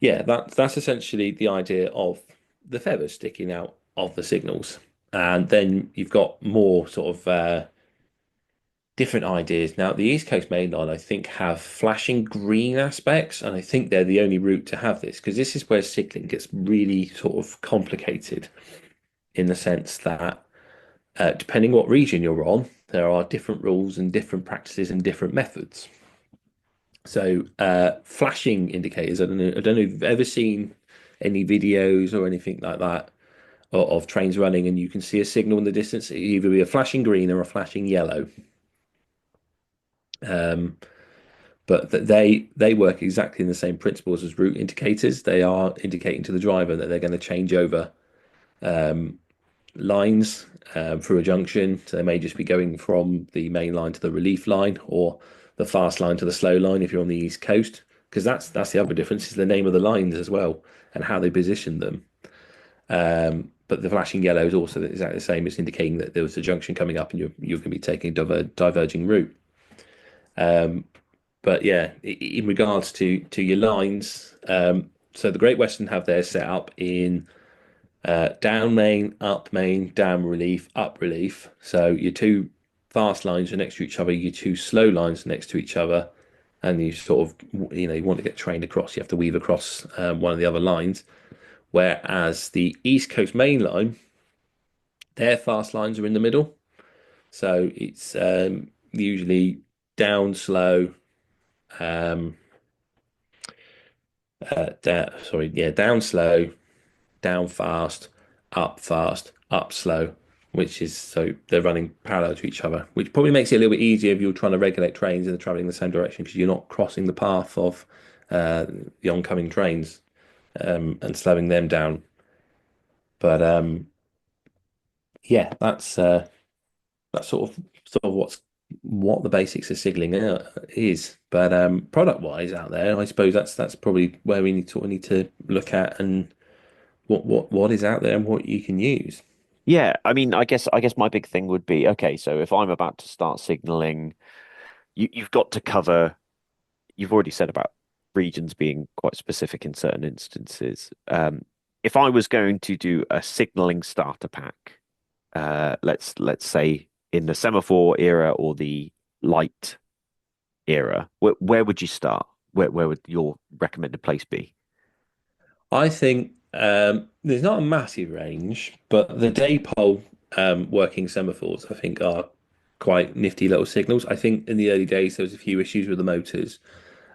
that's essentially the idea of the feathers sticking out of the signals. And then you've got more sort of different ideas. Now, the East Coast Main Line, I think, have flashing green aspects, and I think they're the only route to have this, because this is where signaling gets really sort of complicated, in the sense that depending what region you're on, there are different rules and different practices and different methods. So flashing indicators, I don't know if you've ever seen any videos or anything like that of trains running, and you can see a signal in the distance. It either be a flashing green or a flashing yellow. But they work exactly in the same principles as route indicators. They are indicating to the driver that they're going to change over lines through a junction. So they may just be going from the main line to the relief line, or the fast line to the slow line if you're on the East Coast, because that's the other difference, is the name of the lines as well and how they position them. But the flashing yellow is also exactly the same. It's indicating that there was a junction coming up and you're going to be taking a diverging route. But yeah, in regards to your lines, so the Great Western have theirs set up in down main, down relief, up relief. So your two fast lines are next to each other, your two slow lines are next to each other, and you sort of, you want to get trained across, you have to weave across one of the other lines. Whereas the East Coast main line, their fast lines are in the middle. So it's usually down slow, um, down slow, down fast, up slow, which is so they're running parallel to each other, which probably makes it a little bit easier if you're trying to regulate trains and they're traveling in the same direction because you're not crossing the path of the oncoming trains and slowing them down. But yeah, that's sort of what the basics of signaling is. But product wise out there, I suppose that's probably where we need to look at and what is out there and what you can use. Yeah, I mean, I guess my big thing would be, okay, so if I'm about to start signaling, you've got to cover, you've already said about regions being quite specific in certain instances. If I was going to do a signaling starter pack, let's say in the semaphore era or the light era, where would you start? Where would your recommended place be? I think there's not a massive range, but the Daypol working semaphores, I think, are quite nifty little signals. I think in the early days there was a few issues with the motors.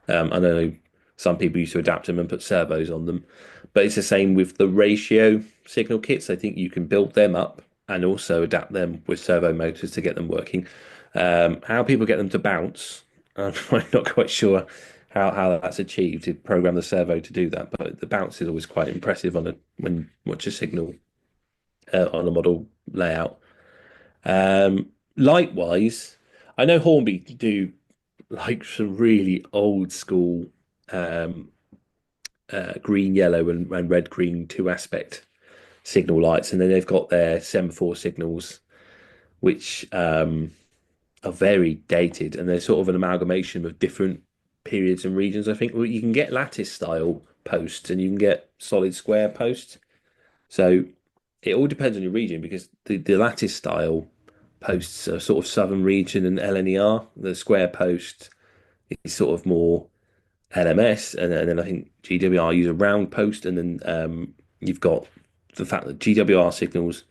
I know some people used to adapt them and put servos on them, but it's the same with the ratio signal kits. I think you can build them up and also adapt them with servo motors to get them working. How people get them to bounce, I'm not quite sure how that's achieved to program the servo to do that, but the bounce is always quite impressive on when watch a signal on a model layout. Likewise, I know Hornby do like some really old school green, yellow, and red, green two aspect signal lights, and then they've got their semaphore signals, which are very dated, and they're sort of an amalgamation of different periods and regions. I think you can get lattice style posts and you can get solid square posts. So it all depends on your region because the lattice style posts are sort of southern region and LNER. The square post is sort of more LMS, and then I think GWR use a round post, and then you've got the fact that GWR signals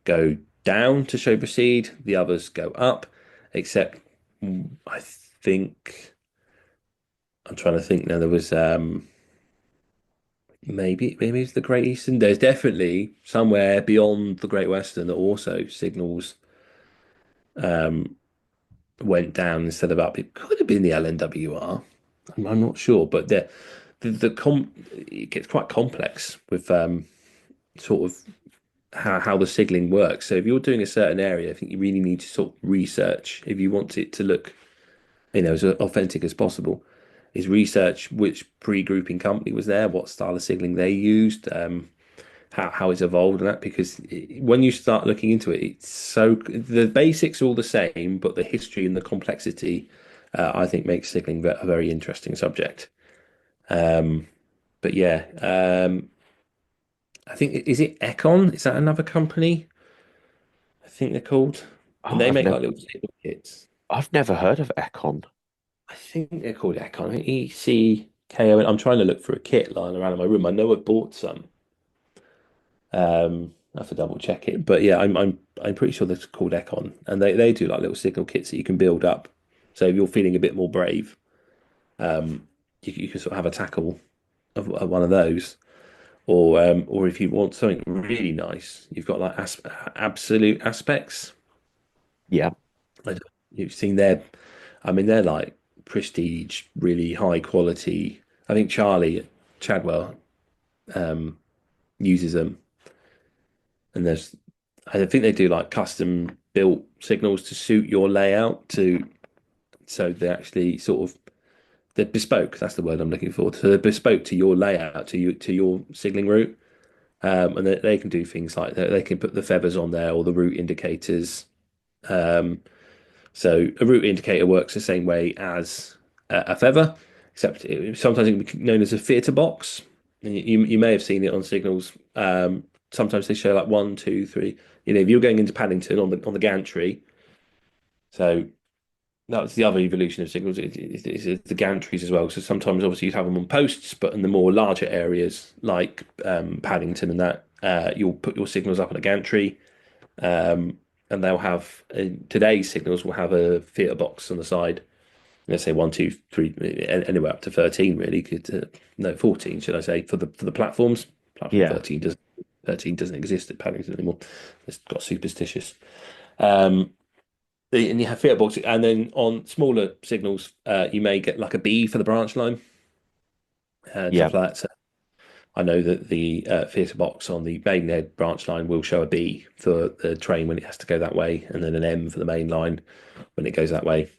go down to show proceed, the others go up, except I think I'm trying to think now. There was maybe it's the Great Eastern. There's definitely somewhere beyond the Great Western that also signals went down instead of up. It could have been the LNWR. I'm not sure, but it gets quite complex with sort of how the signaling works. So if you're doing a certain area, I think you really need to sort of research if you want it to look, as authentic as possible. Is research which pre-grouping company was there, what style of signaling they used, how it's evolved and that. Because when you start looking into it, the basics are all the same, but the history and the complexity, I think, makes signaling a very interesting subject. But yeah, I think is it Econ? Is that another company? I think they're called, and they I've make never, like little signal kits. I've never heard of Econ. I think they're called Econ, ECKON. I'm trying to look for a kit lying around in my room. I know I bought some. I have to double check it, but yeah, I'm pretty sure they're called Econ, and they do like little signal kits that you can build up. So if you're feeling a bit more brave, you can sort of have a tackle of one of those, or if you want something really nice, you've got like absolute aspects. Yeah. You've seen their, I mean, they're like prestige, really high quality. I think Charlie Chadwell uses them, and I think they do like custom built signals to suit your layout so they actually sort of they're bespoke. That's the word I'm looking for. So they're bespoke to your layout, to your signaling route, and they can do things like that. They can put the feathers on there or the route indicators. So a route indicator works the same way as a feather, except sometimes it can be known as a theatre box. And you may have seen it on signals. sometimes they show like 1, 2, 3. If you're going into Paddington on the gantry, so that was the other evolution of signals. It's the gantries as well. So sometimes, obviously, you'd have them on posts, but in the more larger areas like Paddington and that, you'll put your signals up on a gantry, and they'll have today's signals will have a theatre box on the side. Let's say 1, 2, 3, anywhere up to 13, really. No, 14, should I say, for the platforms. Platform Yeah. 13 doesn't exist at Paddington anymore. It's got superstitious. And you have theatre boxes, and then on smaller signals, you may get like a B for the branch line, Yeah. stuff like that. So I know that the theatre box on the Maidenhead branch line will show a B for the train when it has to go that way, and then an M for the main line when it goes that way.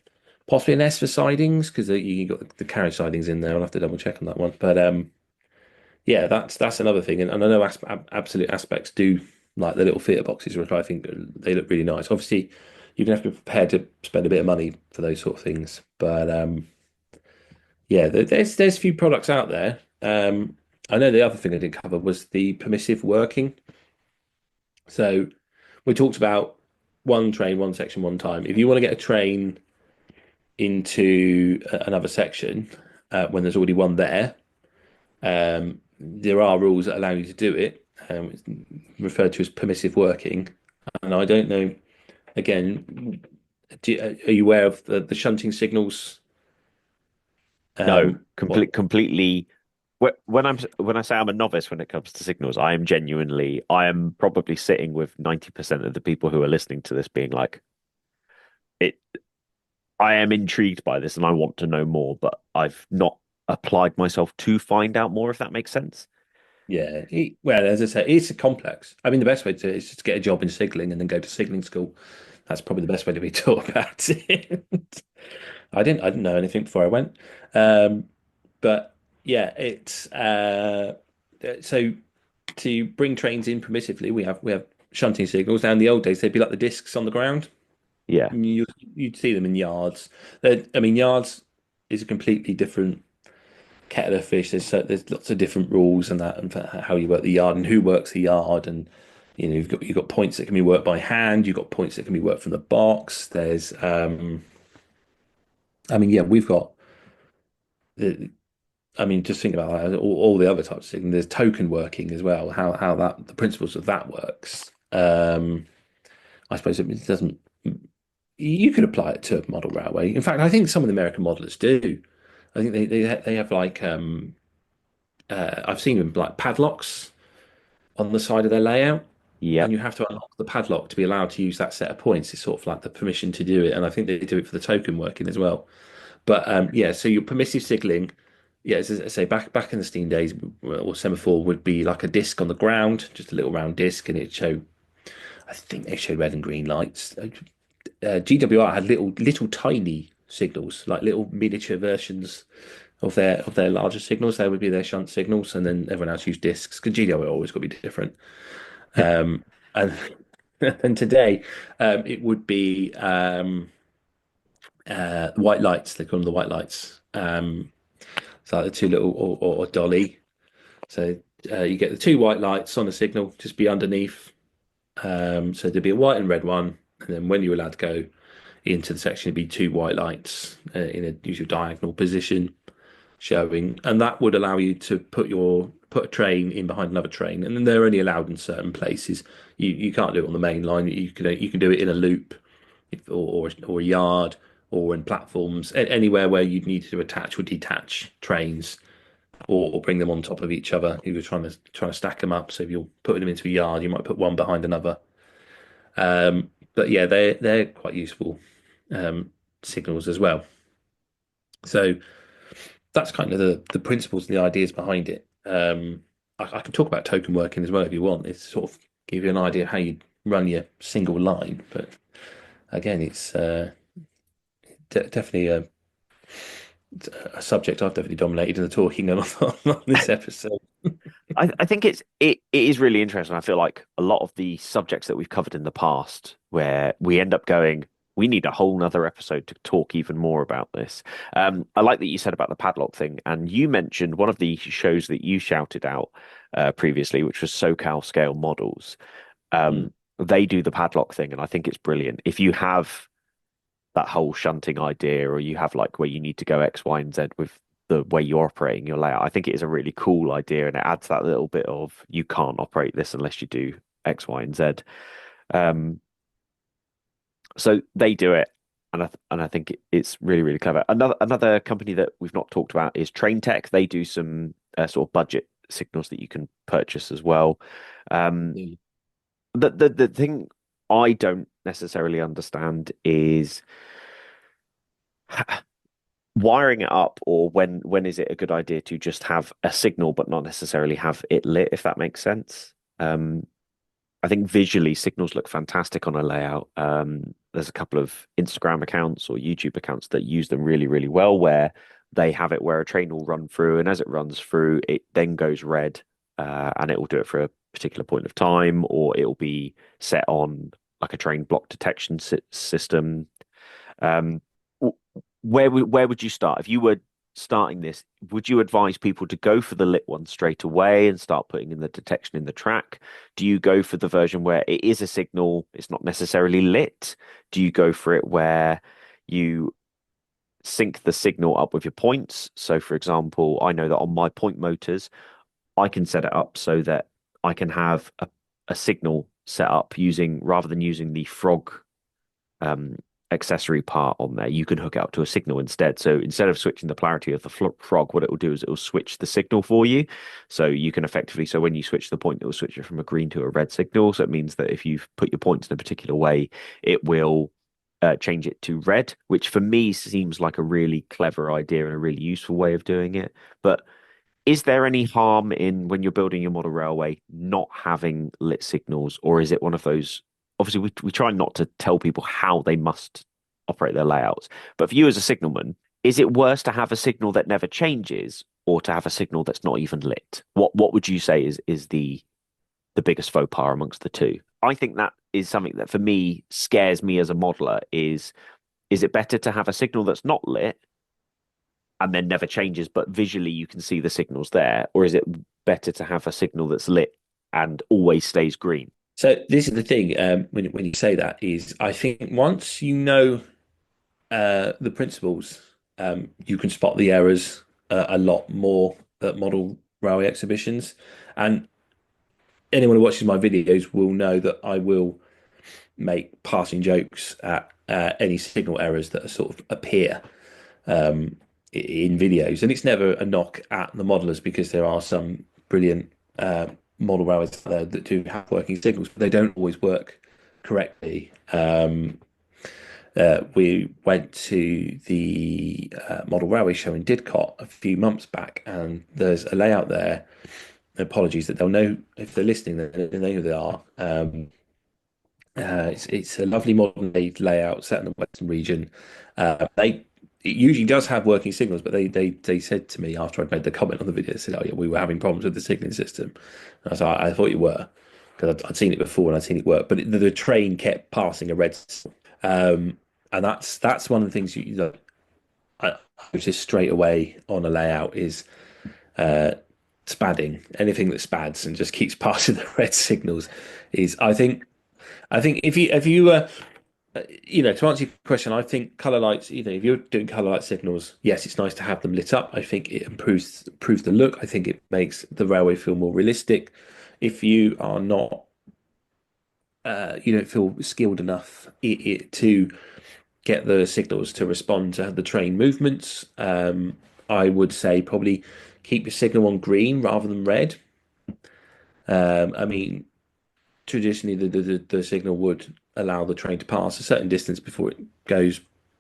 Possibly an S for sidings, because you got the carriage sidings in there. I'll have to double check on that one. But yeah, that's another thing. And I know Absolute Aspects do like the little theatre boxes, which I think they look really nice. Obviously, you're gonna have to be prepared to spend a bit of money for those sort of things. But yeah, there's a few products out there. I know the other thing I didn't cover was the permissive working. So we talked about one train, one section, one time. If you want to get a train into another section when there's already one there, there are rules that allow you to do it. It's referred to as permissive working. And I don't know, again, are you aware of the shunting signals? No, completely. When I say I'm a novice when it comes to signals, I am probably sitting with 90% of the people who are listening to this being like, I am intrigued by this and I want to know more, but I've not applied myself to find out more, if that makes sense. Yeah, well, as I say, it's a complex. I mean, the best way to is just to get a job in signalling and then go to signalling school. That's probably the best way to be taught about it. I didn't know anything before I went, but yeah, it's so to bring trains in permissively, we have shunting signals. Now in the old days, they'd be like the discs on the ground. Yeah, And you'd see them in yards. I mean, yards is a completely different kettle of fish. There's lots of different rules and that, and for how you work the yard and who works the yard, and you've got points that can be worked by hand. You've got points that can be worked from the box. There's I mean, yeah, we've got I mean, just think about that, all the other types of things. There's token working as well. How that the principles of that works. I suppose it doesn't. You could apply it to a model railway. In fact, I think some of the American modelers do. I think they have like I've seen them like padlocks on the side of their layout, yeah, and you have to unlock the padlock to be allowed to use that set of points. It's sort of like the permission to do it, and I think they do it for the token working as well. But yeah, so your permissive signaling, yeah, as I say, back in the Steam days, or semaphore would be like a disc on the ground, just a little round disc, and it showed. I think they showed red and green lights. GWR had little tiny signals, like little miniature versions of their larger signals. They would be their shunt signals, and then everyone else used discs because GWR always got to be different. And and today it would be white lights. They call them the white lights. So like the two little or dolly. So you get the two white lights on a signal, just be underneath. So there'd be a white and red one, and then when you're allowed to go into the section, it'd be two white lights in a usual diagonal position showing, and that would allow you to put a train in behind another train, and then they're only allowed in certain places. You can't do it on the main line. You can do it in a loop, or a yard, or in platforms, anywhere where you'd need to attach or detach trains. Or bring them on top of each other. You were trying to stack them up. So if you're putting them into a yard, you might put one behind another. But yeah, they're quite useful signals as well. So that's kind of the principles and the ideas behind it. I can talk about token working as well if you want. It's sort of give you an idea of how you run your single line. But again, it's definitely a subject I've definitely dominated in the talking on this episode. I think it is really interesting. I feel like a lot of the subjects that we've covered in the past, where we end up going, we need a whole nother episode to talk even more about this. I like that you said about the padlock thing, and you mentioned one of the shows that you shouted out previously, which was SoCal Scale Models. They do the padlock thing, and I think it's brilliant. If you have that whole shunting idea, or you have like where you need to go X, Y, and Z with the way you're operating your layout, I think it is a really cool idea, and it adds that little bit of you can't operate this unless you do X, Y, and Z. So they do it, and I think it's really, really clever. Another company that we've not talked about is Train Tech. They do some sort of budget signals that you can purchase as well. The thing I don't necessarily understand is wiring it up, or when is it a good idea to just have a signal but not necessarily have it lit, if that makes sense. I think visually signals look fantastic on a layout. There's a couple of Instagram accounts or YouTube accounts that use them really, really well, where they have it where a train will run through, and as it runs through, it then goes red, and it will do it for a particular point of time, or it will be set on like a train block detection system. Where would you start if you were starting this? Would you advise people to go for the lit one straight away and start putting in the detection in the track? Do you go for the version where it is a signal, it's not necessarily lit? Do you go for it where you sync the signal up with your points? So for example, I know that on my point motors, I can set it up so that I can have a signal set up rather than using the frog accessory part on there, you can hook it up to a signal instead. So instead of switching the polarity of the frog, what it will do is it will switch the signal for you. So you can effectively, so when you switch the point, it will switch it from a green to a red signal. So it means that if you've put your points in a particular way, it will change it to red, which for me seems like a really clever idea and a really useful way of doing it. But is there any harm in, when you're building your model railway, not having lit signals? Or is it one of those, obviously we try not to tell people how they must operate their layouts, but for you as a signalman, is it worse to have a signal that never changes, or to have a signal that's not even lit? What would you say is the biggest faux pas amongst the two? I think that is something that for me scares me as a modeler. Is it better to have a signal that's not lit and then never changes, but visually you can see the signals there? Or is it better to have a signal that's lit and always stays green? So this is the thing, when you say that, is I think once you know the principles, you can spot the errors a lot more at model railway exhibitions. And anyone who watches my videos will know that I will make passing jokes at any signal errors that sort of appear in videos. And it's never a knock at the modelers, because there are some brilliant model railways there that do have working signals, but they don't always work correctly. We went to the model railway show in Didcot a few months back, and there's a layout there. Apologies, that they'll know if they're listening, they know who they are. It's a lovely modern day layout set in the Western region. It usually does have working signals, but they said to me after I'd made the comment on the video, they said, "Oh yeah, we were having problems with the signaling system." And I was like, "I thought you were," because I'd seen it before and I'd seen it work, but the train kept passing a red signal. And that's one of the things I notice straight away on a layout is spadding. Anything that spads and just keeps passing the red signals is, I think if you to answer your question, I think color lights, if you're doing color light signals, yes, it's nice to have them lit up. I think it improves the look. I think it makes the railway feel more realistic. If you are not, you don't feel skilled enough to get the signals to respond to the train movements, I would say probably keep your signal on green rather than red. I mean, traditionally the signal would allow the train to pass a certain distance before it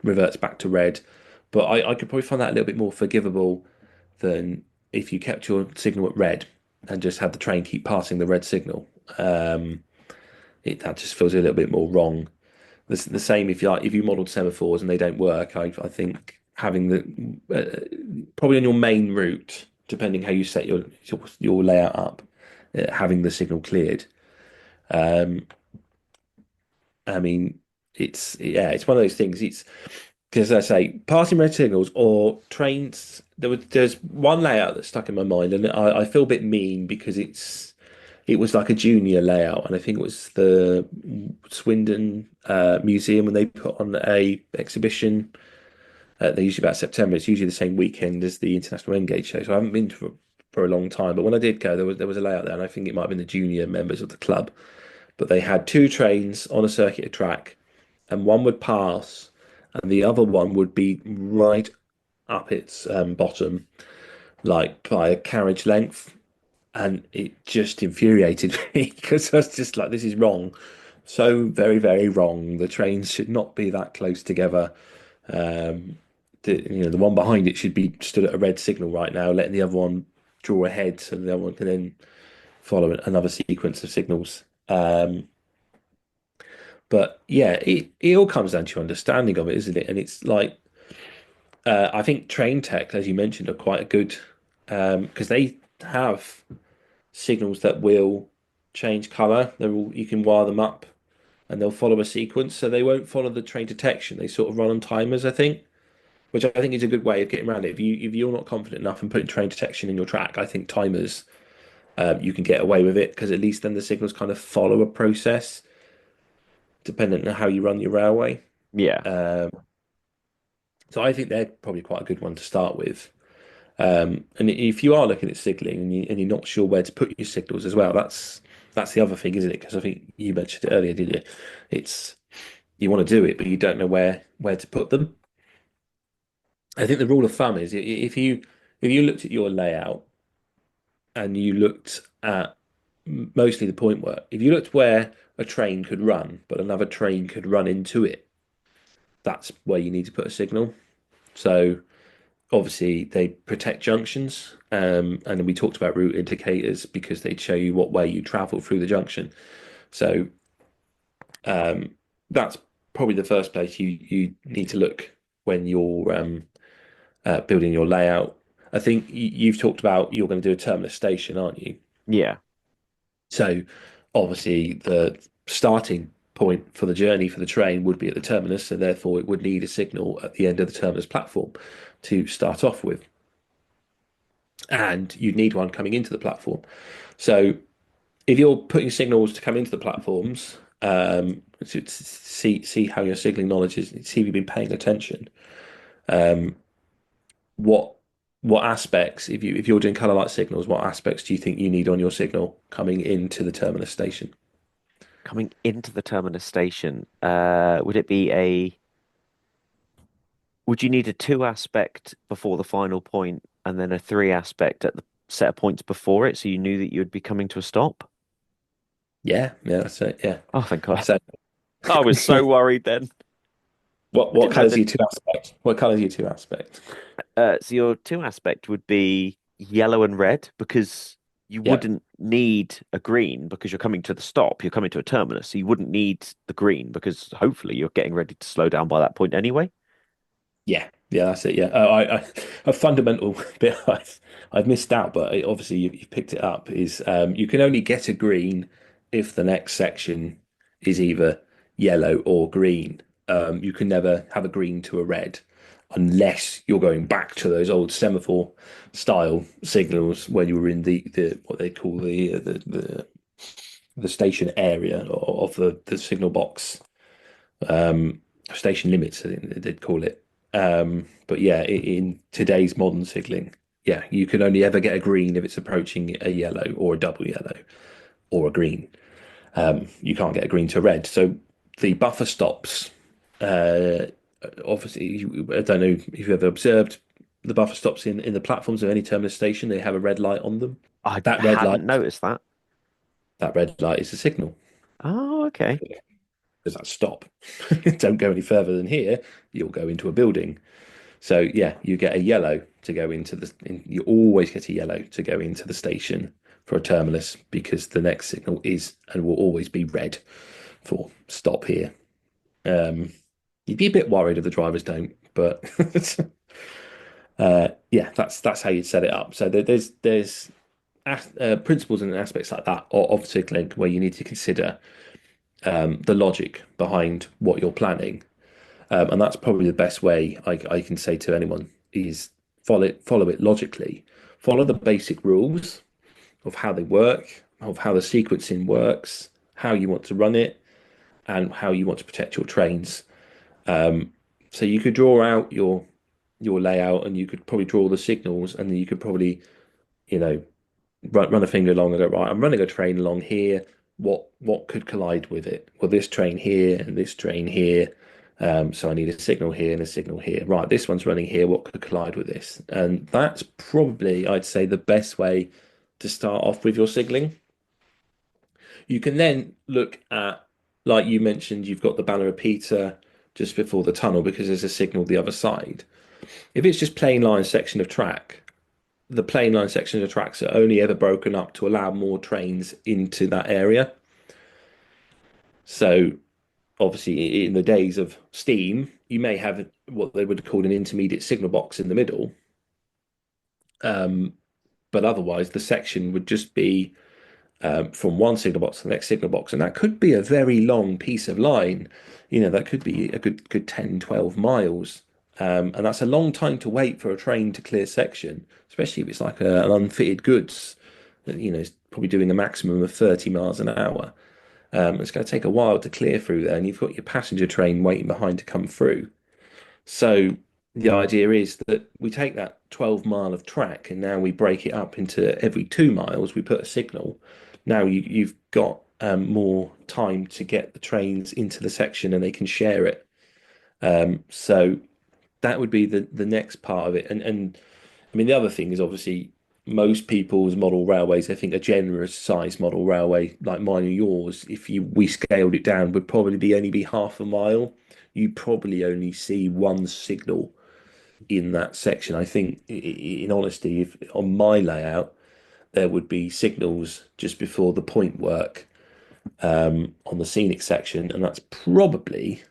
reverts back to red. But I could probably find that a little bit more forgivable than if you kept your signal at red and just had the train keep passing the red signal. That just feels a little bit more wrong. The same if you modelled semaphores and they don't work. I think having probably on your main route, depending how you set your layout up, having the signal cleared. I mean, it's one of those things. It's because I say passing red signals or trains. There's one layout that stuck in my mind, and I feel a bit mean because it was like a junior layout, and I think it was the Swindon Museum when they put on a exhibition. They're usually about September. It's usually the same weekend as the International Engage show. So I haven't been for a long time, but when I did go, there was a layout there, and I think it might have been the junior members of the club. But they had two trains on a circular track, and one would pass, and the other one would be right up its bottom, like by a carriage length, and it just infuriated me because I was just like, this is wrong, so very, very wrong. The trains should not be that close together. Um, the one behind it should be stood at a red signal right now, letting the other one draw ahead, so the other one can then follow another sequence of signals. But yeah, it all comes down to your understanding of it, isn't it? And it's like I think train tech, as you mentioned, are quite good because they have signals that will change color. You can wire them up, and they'll follow a sequence, so they won't follow the train detection. They sort of run on timers, I think, which I think is a good way of getting around it. If you're not confident enough in putting train detection in your track, I think timers you can get away with it because at least then the signals kind of follow a process, dependent on how you run your railway. Yeah. So I think they're probably quite a good one to start with. And if you are looking at signaling and you're not sure where to put your signals as well, that's the other thing, isn't it? Because I think you mentioned it earlier, didn't you? It's you want to do it, but you don't know where to put them. I think the rule of thumb is if you looked at your layout and you looked at mostly the point work, if you looked where a train could run, but another train could run into it, that's where you need to put a signal. So obviously they protect junctions, and we talked about route indicators because they'd show you what way you travel through the junction. So that's probably the first place you need to look when you're building your layout. I think you've talked about you're going to do a terminus station, aren't you? Yeah. So obviously the starting point for the journey for the train would be at the terminus, so therefore it would need a signal at the end of the terminus platform to start off with. And you'd need one coming into the platform. So if you're putting signals to come into the platforms, to see how your signaling knowledge is, see if you've been paying attention. What aspects, if you're doing color light signals, what aspects do you think you need on your signal coming into the terminus station? Coming into the terminus station, would you need a 2 aspect before the final point and then a 3 aspect at the set of points before it, so you knew that you would be coming to a stop? Yeah, that's it. Yeah. Oh, thank God. So I was so worried then. what color is your 2 aspect? What color is your 2 aspect? So your 2 aspect would be yellow and red because you wouldn't need a green because you're coming to the stop. You're coming to a terminus, so you wouldn't need the green because hopefully you're getting ready to slow down by that point anyway. Yeah, that's it. Yeah, a fundamental bit I've missed out, but obviously you've picked it up. Is you can only get a green if the next section is either yellow or green. You can never have a green to a red unless you're going back to those old semaphore style signals when you were in the what they call the station area of the signal box, station limits, I think they'd call it. But yeah, in today's modern signaling, yeah, you can only ever get a green if it's approaching a yellow or a double yellow or a green. You can't get a green to a red. So the buffer stops, obviously, I don't know if you've ever observed the buffer stops in the platforms of any terminus station. They have a red light on them. I hadn't noticed that. That red light is a signal. Oh, okay. Does that stop? Don't go any further than here. You'll go into a building. So yeah, you get a yellow to go into you always get a yellow to go into the station for a terminus because the next signal is and will always be red for stop here. You'd be a bit worried if the drivers don't, but yeah, that's how you'd set it up. So there's principles and aspects like that of signaling where you need to consider the logic behind what you're planning. And that's probably the best way I can say to anyone is follow it logically. Follow the basic rules of how they work, of how the sequencing works, how you want to run it, and how you want to protect your trains. So you could draw out your layout, and you could probably draw the signals, and then you could probably, you know, run a finger along and go, right, I'm running a train along here. What could collide with it? Well, this train here and this train here. So I need a signal here and a signal here. Right, this one's running here. What could collide with this? And that's probably, I'd say, the best way to start off with your signaling. You can then look at, like you mentioned, you've got the banner repeater just before the tunnel because there's a signal the other side. If it's just plain line section of track, the plain line section of tracks are only ever broken up to allow more trains into that area. So obviously in the days of steam, you may have what they would call an intermediate signal box in the middle. But otherwise the section would just be from one signal box to the next signal box. And that could be a very long piece of line. That could be a good 10, 12 miles. And that's a long time to wait for a train to clear section, especially if it's like an unfitted goods, it's probably doing a maximum of 30 miles an hour. It's going to take a while to clear through there, and you've got your passenger train waiting behind to come through. So the idea is that we take that 12 mile of track and now we break it up into every 2 miles, we put a signal. Now you've got more time to get the trains into the section and they can share it. So that would be the next part of it. And I mean, the other thing is obviously most people's model railways, I think a generous size model railway like mine or yours, if we scaled it down, would probably only be half a mile. You probably only see one signal in that section. I think, in honesty, if on my layout, there would be signals just before the point work on the scenic section, and that's probably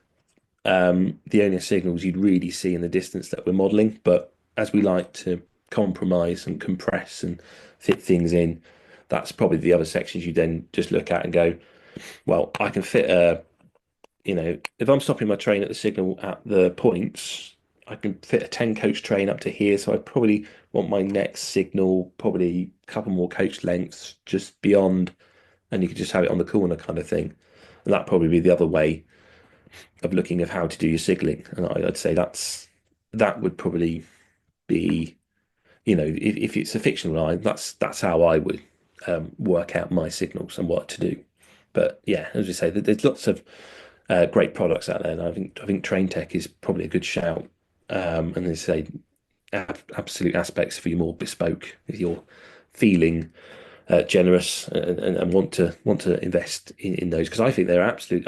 the only signals you'd really see in the distance that we're modeling. But as we like to compromise and compress and fit things in, that's probably the other sections you then just look at and go, well, I can fit if I'm stopping my train at the signal at the points, I can fit a 10 coach train up to here. So I probably want my next signal, probably a couple more coach lengths just beyond, and you could just have it on the corner kind of thing. And that'd probably be the other way of looking at how to do your signaling. And I'd say that would probably be, if it's a fictional line, that's how I would work out my signals and what to do. But yeah, as we say, there's lots of great products out there, and I think Train Tech is probably a good shout. And they say absolute aspects for you more bespoke if you're feeling generous and want to invest in those, because I think they're absolute.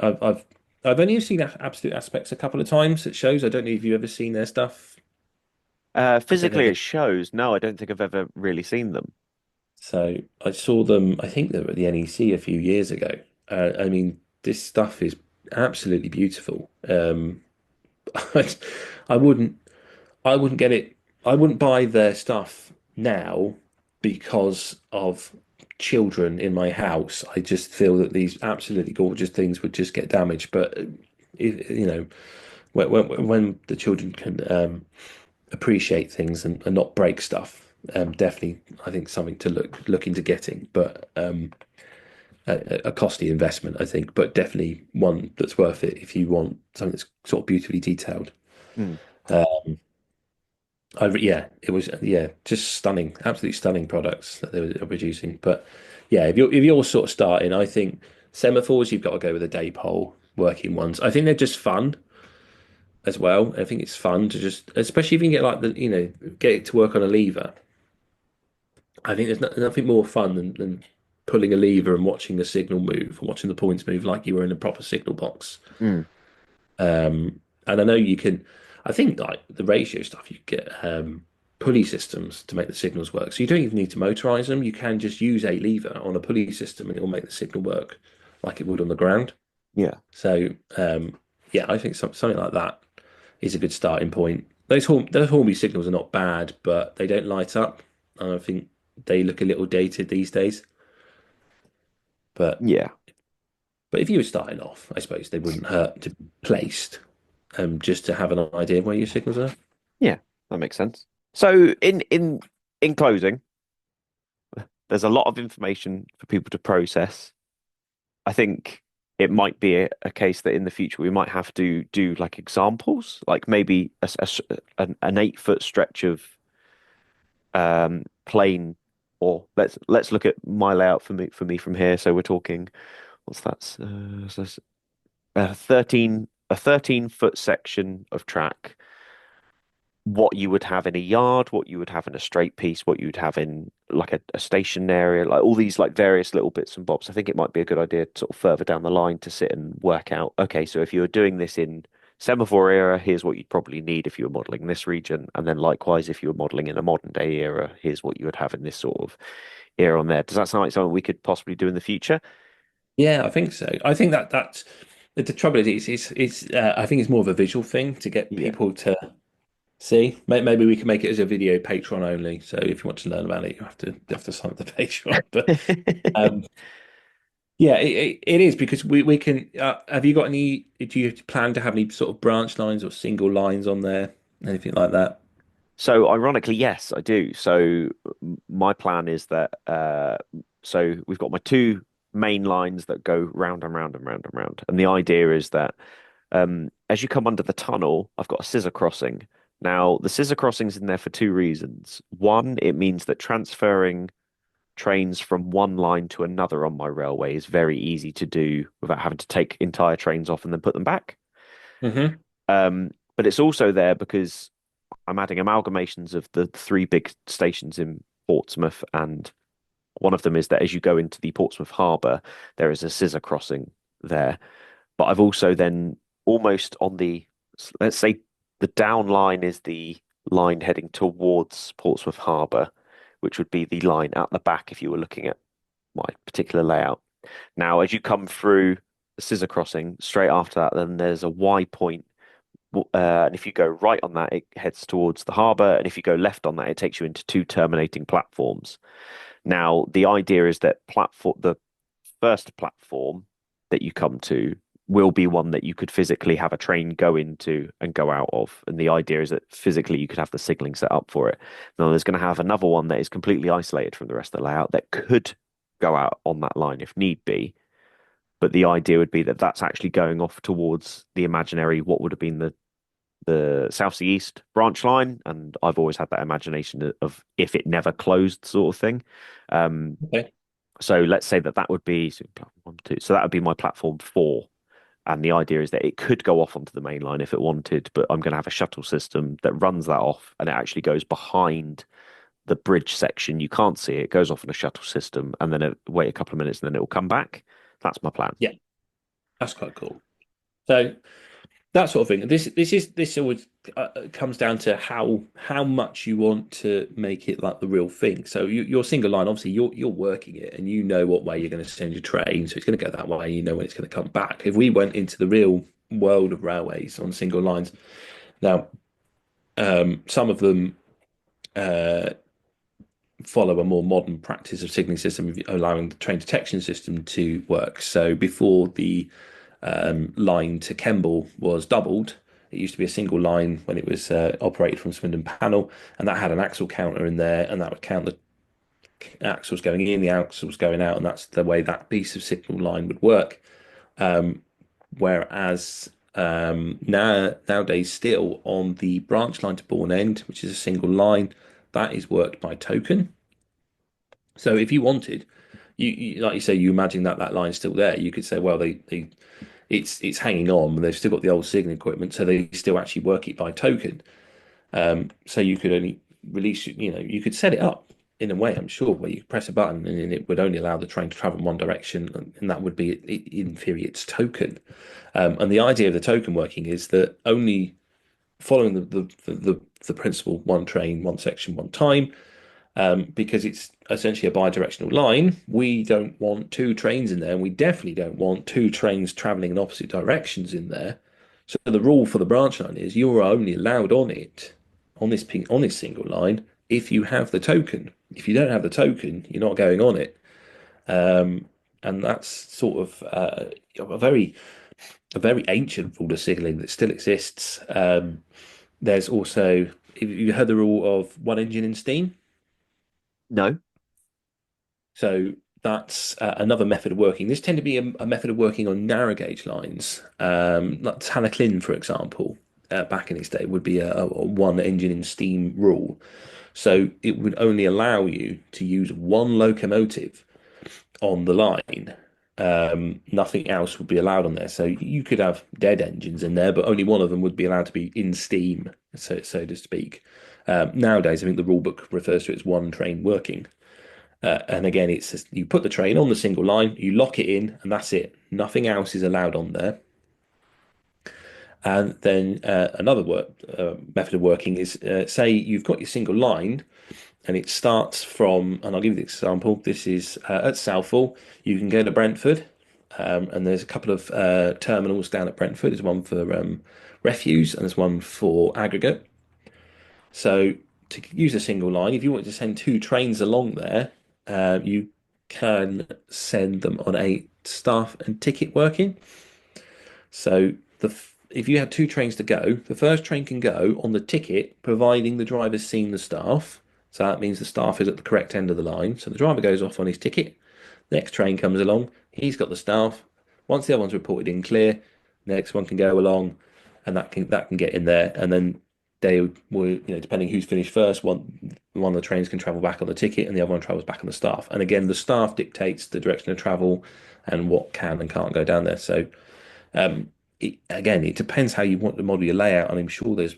I've only seen Absolute Aspects a couple of times at shows. I don't know if you've ever seen their stuff. Physically, it shows. No, I don't think I've ever really seen them. So I saw them, I think they were at the NEC a few years ago. I mean, this stuff is absolutely beautiful. I wouldn't get it. I wouldn't buy their stuff now because of children in my house. I just feel that these absolutely gorgeous things would just get damaged. But when the children can appreciate things and not break stuff, definitely I think something to look into getting. But a costly investment, I think, but definitely one that's worth it if you want something that's sort of beautifully detailed. It was just stunning, absolutely stunning products that they were producing. But yeah, if you're sort of starting, I think semaphores, you've got to go with the Daypole working ones. I think they're just fun as well. I think it's fun to just, especially if you can get get it to work on a lever. I think there's nothing more fun than pulling a lever and watching the signal move, and watching the points move like you were in a proper signal box. And I know you can. I think like the ratio stuff, you get pulley systems to make the signals work. So you don't even need to motorize them. You can just use a lever on a pulley system and it will make the signal work like it would on the ground. Yeah. So I think something like that is a good starting point. Those Hornby signals are not bad, but they don't light up. And I think they look a little dated these days. But yeah, But if you were starting off, I suppose they wouldn't hurt to be placed, just to have an idea of where your signals are. Yeah, that makes sense. So in closing, there's a lot of information for people to process. I think it might be a case that in the future we might have to do like examples, like maybe an 8 foot stretch of plane, or let's look at my layout for me from here. So we're talking, what's that? So a 13 foot section of track. What you would have in a yard, what you would have in a straight piece, what you would have in like a station area, like all these like various little bits and bobs. I think it might be a good idea to sort of further down the line to sit and work out, okay, so if you were doing this in semaphore era, here's what you'd probably need if you were modeling this region. And then likewise, if you were modeling in a modern day era, here's what you would have in this sort of era on there. Does that sound like something we could possibly do in the future? Yeah, I think so. I think that's the trouble is it's I think it's more of a visual thing to get Yeah. people to see. Maybe we can make it as a video Patreon only. So if you want to learn about it, you have to sign up the Patreon. But yeah, it is because we can. Have you got any? Do you plan to have any sort of branch lines or single lines on there? Anything like that? So ironically, yes, I do. So my plan is that so we've got my two main lines that go round and round and round and round. And the idea is that as you come under the tunnel, I've got a scissor crossing. Now, the scissor crossing's in there for two reasons. One, it means that transferring trains from one line to another on my railway is very easy to do without having to take entire trains off and then put them back. Mm-hmm. But it's also there because I'm adding amalgamations of the three big stations in Portsmouth, and one of them is that as you go into the Portsmouth Harbour, there is a scissor crossing there. But I've also then almost on the, let's say the down line is the line heading towards Portsmouth Harbour, which would be the line at the back if you were looking at my particular layout. Now, as you come through the scissor crossing, straight after that, then there's a Y point. And if you go right on that, it heads towards the harbour. And if you go left on that, it takes you into two terminating platforms. Now, the idea is that the first platform that you come to will be one that you could physically have a train go into and go out of. And the idea is that physically you could have the signalling set up for it. Now, there's going to have another one that is completely isolated from the rest of the layout that could go out on that line if need be. But the idea would be that that's actually going off towards the imaginary, what would have been the South East branch line. And I've always had that imagination of if it never closed sort of thing. Okay. So let's say that would be so that would be my platform 4. And the idea is that it could go off onto the main line if it wanted, but I'm going to have a shuttle system that runs that off, and it actually goes behind the bridge section. You can't see it. It goes off in a shuttle system, and then wait a couple of minutes, and then it will come back. That's my plan. Yeah, that's quite cool. So that sort of thing. This always comes down to how much you want to make it like the real thing. So your single line, obviously, you're working it, and you know what way you're going to send your train, so it's going to go that way. You know when it's going to come back. If we went into the real world of railways on single lines, now some of them follow a more modern practice of signalling system, allowing the train detection system to work. So before the line to Kemble was doubled, it used to be a single line when it was operated from Swindon Panel, and that had an axle counter in there, and that would count the axles going in, the axles going out, and that's the way that piece of signal line would work. Whereas nowadays, still on the branch line to Bourne End, which is a single line, that is worked by token. So if you wanted, you like you say, you imagine that line's still there. You could say, well, it's hanging on, but they've still got the old signal equipment, so they still actually work it by token. So you could only release, you could set it up in a way, I'm sure, where you press a button and it would only allow the train to travel in one direction, and that would be, in theory, its token. And the idea of the token working is that only following the principle one train, one section, one time, because it's essentially a bi-directional line. We don't want two trains in there, and we definitely don't want two trains traveling in opposite directions in there. So the rule for the branch line is you are only allowed on it, on this single line, if you have the token. If you don't have the token, you're not going on it. and that's sort of a very ancient rule of signaling that still exists. There's also, if you heard the rule of one engine in steam. No. So that's another method of working. This tend to be a method of working on narrow gauge lines. Like Tanaclin, for example, back in its day, would be a one engine in steam rule. So it would only allow you to use one locomotive on the line. Nothing else would be allowed on there. So you could have dead engines in there, but only one of them would be allowed to be in steam, so to speak. Nowadays, I think the rule book refers to it as one train working. And again, it's just, you put the train on the single line, you lock it in, and that's it. Nothing else is allowed on there. And then another method of working is, say you've got your single line, and it starts from, and I'll give you the example. This is at Southall. You can go to Brentford, and there's a couple of terminals down at Brentford. There's one for refuse, and there's one for aggregate. So to use a single line, if you want to send two trains along there, you can send them on a staff and ticket working. So if you have two trains to go, the first train can go on the ticket, providing the driver's seen the staff. So that means the staff is at the correct end of the line. So the driver goes off on his ticket. The next train comes along. He's got the staff. Once the other one's reported in clear, the next one can go along, and that can get in there. And then they will, depending who's finished first, one of the trains can travel back on the ticket, and the other one travels back on the staff. And again, the staff dictates the direction of travel and what can and can't go down there. So it depends how you want to model your layout, and I'm sure there's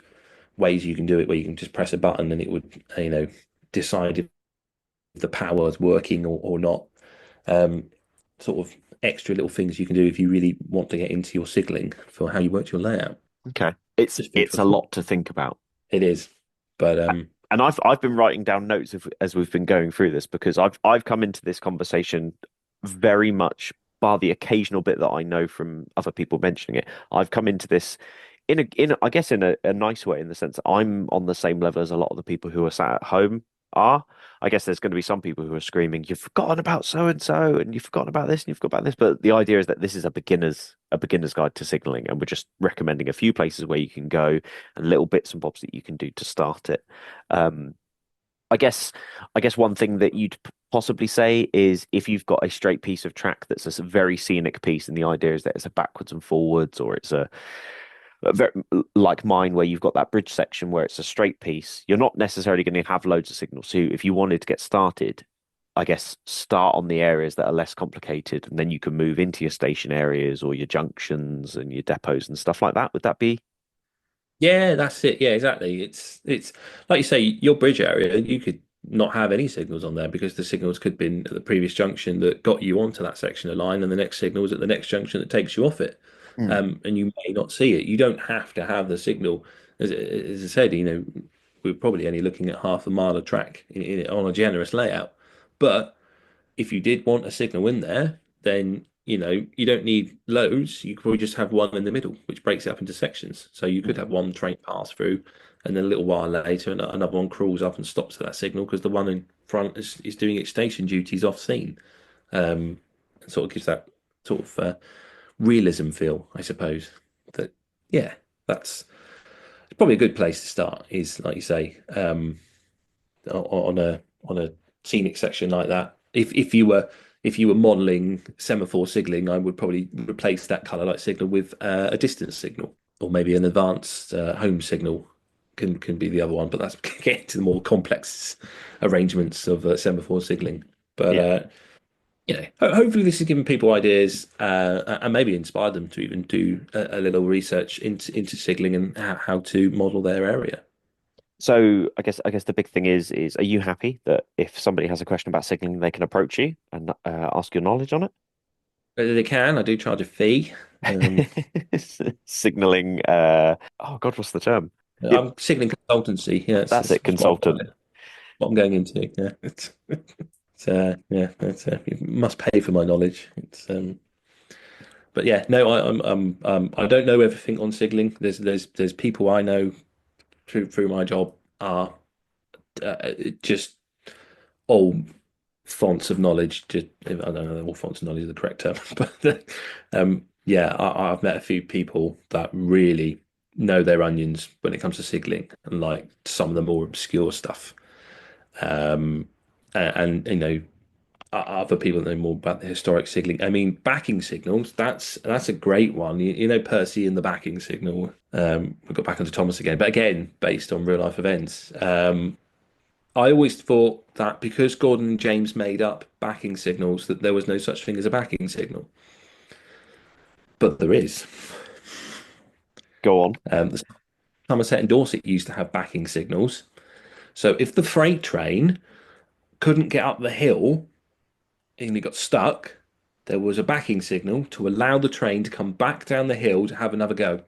ways you can do it where you can just press a button and it would, decide if the power is working or not. Sort of extra little things you can do if you really want to get into your signaling for how you work your layout. Okay, it's a lot to think about. It is, but and I've been writing down notes as we've been going through this, because I've come into this conversation very much, bar the occasional bit that I know from other people mentioning it. I've come into this in a nice way, in the sense that I'm on the same level as a lot of the people who are sat at home are. I guess there's going to be some people who are screaming, "You've forgotten about so and so, and you've forgotten about this, and you've forgotten about this." But the idea is that this is a beginner's guide to signaling, and we're just recommending a few places where you can go and little bits and bobs that you can do to start it. I guess one thing that you'd possibly say is, if you've got a straight piece of track that's a very scenic piece, and the idea is that it's a backwards and forwards, or it's a very, like mine, where you've got that bridge section where it's a straight piece, you're not necessarily going to have loads of signals. So if you wanted to get started, I guess start on the areas that are less complicated, and then you can move into your station areas or your junctions and your depots and stuff like that. Would that be? Yeah, that's it. Yeah, exactly. It's like you say, your bridge area, you could not have any signals on there, because the signals could have been at the previous junction that got you onto that section of line, and the next signal is at the next junction that takes you off it. And you may not see it. You don't have to have the signal. As I said, we're probably only looking at half a mile of track on a generous layout. But if you did want a signal in there, then you don't need loads. You could probably just have one in the middle, which breaks it up into sections. So you could have one train pass through, and then a little while later, another one crawls up and stops at that signal, because the one in front is doing its station duties off scene. And sort of gives that sort of realism feel, I suppose. That that's probably a good place to start. Is, like you say, on a scenic section like that. If you were modeling semaphore signaling, I would probably replace that color light signal with a distance signal, or maybe an advanced home signal can be the other one. But that's getting to the more complex arrangements of semaphore signaling. But hopefully this has given people ideas and maybe inspired them to even do a little research into signaling and how to model their area. So I guess the big thing is are you happy that if somebody has a question about signaling, they can approach you and ask your knowledge on it? They can. I do charge a fee. Signaling. Oh God, what's the term? I'm signaling consultancy. Yeah, that's it. Consultant. What I'm going into. Yeah. You must pay for my knowledge. But yeah, no, I don't know everything on signaling. There's people I know through my job are just fonts of knowledge. I don't know if all fonts of knowledge are the correct term, but yeah, I've met a few people that really know their onions when it comes to signaling and like some of the more obscure stuff. And you know, other people know more about the historic signaling. I mean, backing signals, that's a great one. You know, Percy and the backing signal. We got back onto Thomas again, but again, based on real life events. I always thought that because Gordon and James made up backing signals, that there was no such thing as a backing signal. But there is. Go on. Somerset and Dorset used to have backing signals. So if the freight train couldn't get up the hill and it got stuck, there was a backing signal to allow the train to come back down the hill to have another go.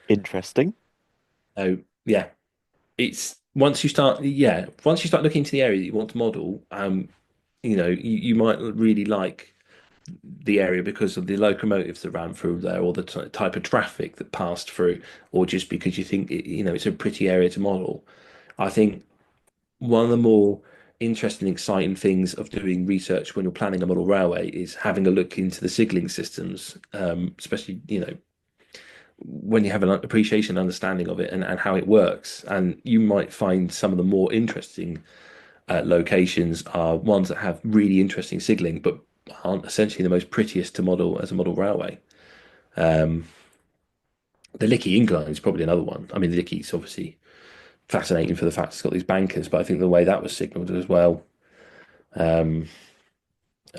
Interesting. So yeah, it's once you start looking into the area that you want to model, you know, you might really like the area because of the locomotives that ran through there, or the type of traffic that passed through, or just because you think you know it's a pretty area to model. I think one of the more interesting, exciting things of doing research when you're planning a model railway is having a look into the signaling systems, especially you know when you have an appreciation and understanding of it and how it works. And you might find some of the more interesting locations are ones that have really interesting signaling, but aren't essentially the most prettiest to model as a model railway. The Lickey Incline is probably another one. I mean, the Lickey's obviously fascinating for the fact it's got these bankers, but I think the way that was signalled as well, I mean,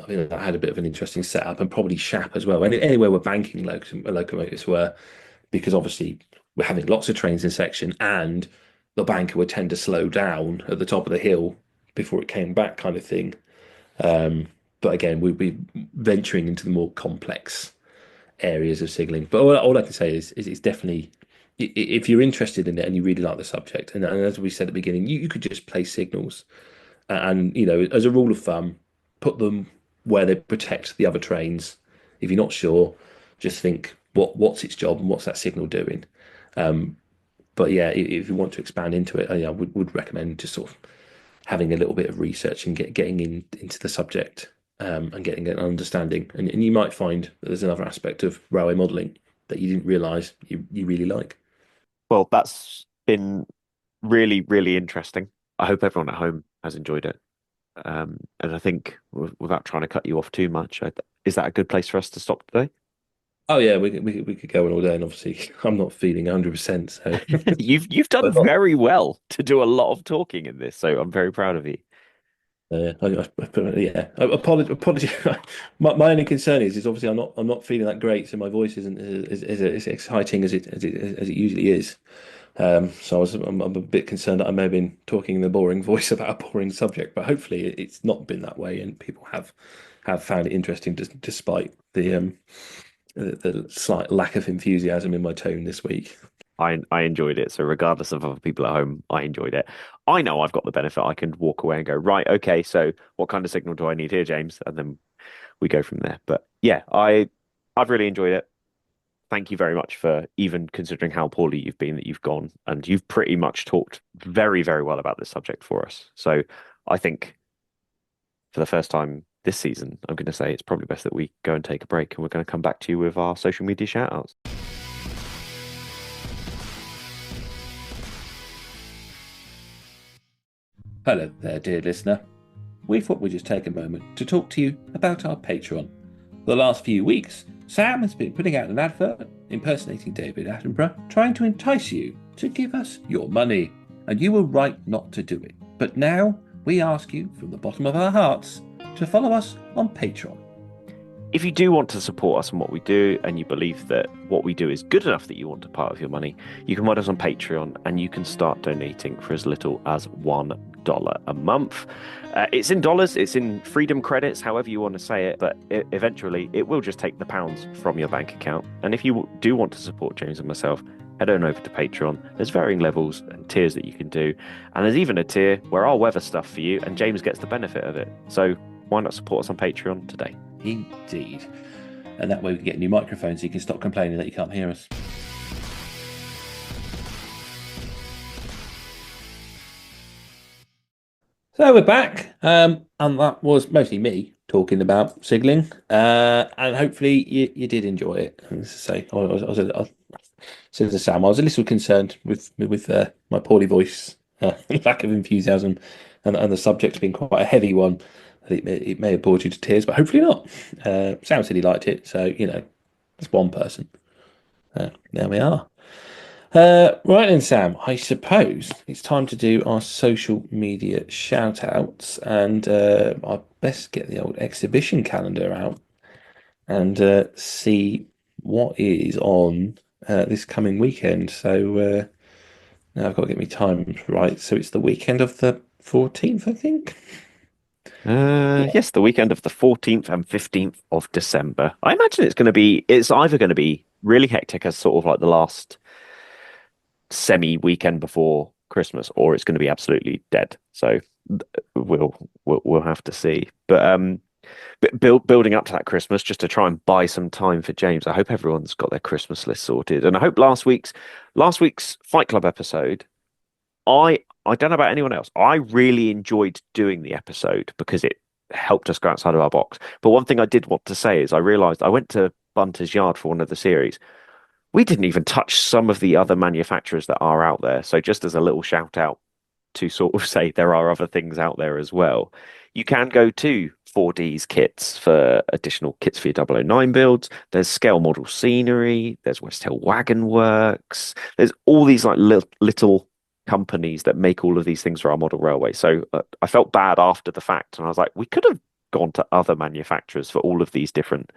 that had a bit of an interesting setup, and probably Shap as well. And anywhere where banking locomotives were, because obviously we're having lots of trains in section, and the banker would tend to slow down at the top of the hill before it came back, kind of thing. But again, we'd be venturing into the more complex areas of signaling. But all I can say is it's definitely, if you're interested in it and you really like the subject, and as we said at the beginning, you could just place signals, and you know, as a rule of thumb, put them where they protect the other trains. If you're not sure, just think what's its job and what's that signal doing. But yeah, if you want to expand into it, I would recommend just sort of having a little bit of research and getting into the subject, and getting an understanding. And you might find that there's another aspect of railway modelling that you didn't realise you really like. Well, that's been really, really interesting. I hope everyone at home has enjoyed it. And I think without trying to cut you off too much, is that a good place for us to stop today? Oh yeah, we could go on all day, and obviously I'm not feeling 100%. So You've done very well to do a lot of talking in this, so I'm very proud of you. Apology. My only concern is obviously I'm not feeling that great, so my voice isn't as exciting as it usually is. So I'm a bit concerned that I may have been talking in a boring voice about a boring subject, but hopefully it's not been that way, and people have found it interesting despite the slight lack of enthusiasm in my tone this week. I enjoyed it. So regardless of other people at home, I enjoyed it. I know I've got the benefit. I can walk away and go, right, okay, so what kind of signal do I need here, James? And then we go from there. But yeah, I've really enjoyed it. Thank you very much for even considering how poorly you've been, that you've gone, and you've pretty much talked very, very well about this subject for us. So I think for the first time this season, I'm going to say it's probably best that we go and take a break, and we're going to come back to you with our social media shout outs. Hello there, dear listener. We thought we'd just take a moment to talk to you about our Patreon. For the last few weeks, Sam has been putting out an advert impersonating David Attenborough, trying to entice you to give us your money. And you were right not to do it. But now we ask you from the bottom of our hearts to follow us on Patreon. If you do want to support us in what we do, and you believe that what we do is good enough that you want a part of your money, you can find us on Patreon, and you can start donating for as little as $1 a month. It's in dollars, it's in freedom credits, however you want to say it, but eventually it will just take the pounds from your bank account. And if you do want to support James and myself, head on over to Patreon. There's varying levels and tiers that you can do, and there's even a tier where I'll weather stuff for you and James gets the benefit of it. So why not support us on Patreon today? Indeed. And that way we can get new microphones so you can stop complaining that you can't hear us. So we're back, and that was mostly me talking about Sigling, and hopefully you did enjoy it. As I say, said to Sam, I was a little concerned with my poorly voice, lack of enthusiasm, and the subject being quite a heavy one. It may have bored you to tears, but hopefully not. Sam said he liked it, so that's one person. There we are. Right then, Sam, I suppose it's time to do our social media shout outs, and I'd best get the old exhibition calendar out and see what is on this coming weekend. So now I've got to get my times right. So it's the weekend of the 14th, I think. Yes, the weekend of the 14th and 15th of December. I imagine it's either going to be really hectic as sort of like the last semi weekend before Christmas, or it's going to be absolutely dead. So we'll have to see. But building up to that Christmas, just to try and buy some time for James. I hope everyone's got their Christmas list sorted, and I hope last week's Fight Club episode. I don't know about anyone else. I really enjoyed doing the episode because it helped us go outside of our box. But one thing I did want to say is I realized I went to Bunter's Yard for one of the series. We didn't even touch some of the other manufacturers that are out there. So just as a little shout out to sort of say there are other things out there as well. You can go to 4D's kits for additional kits for your 009 builds. There's Scale Model Scenery. There's West Hill Wagon Works. There's all these like little companies that make all of these things for our model railway. So I felt bad after the fact, and I was like, we could have gone to other manufacturers for all of these different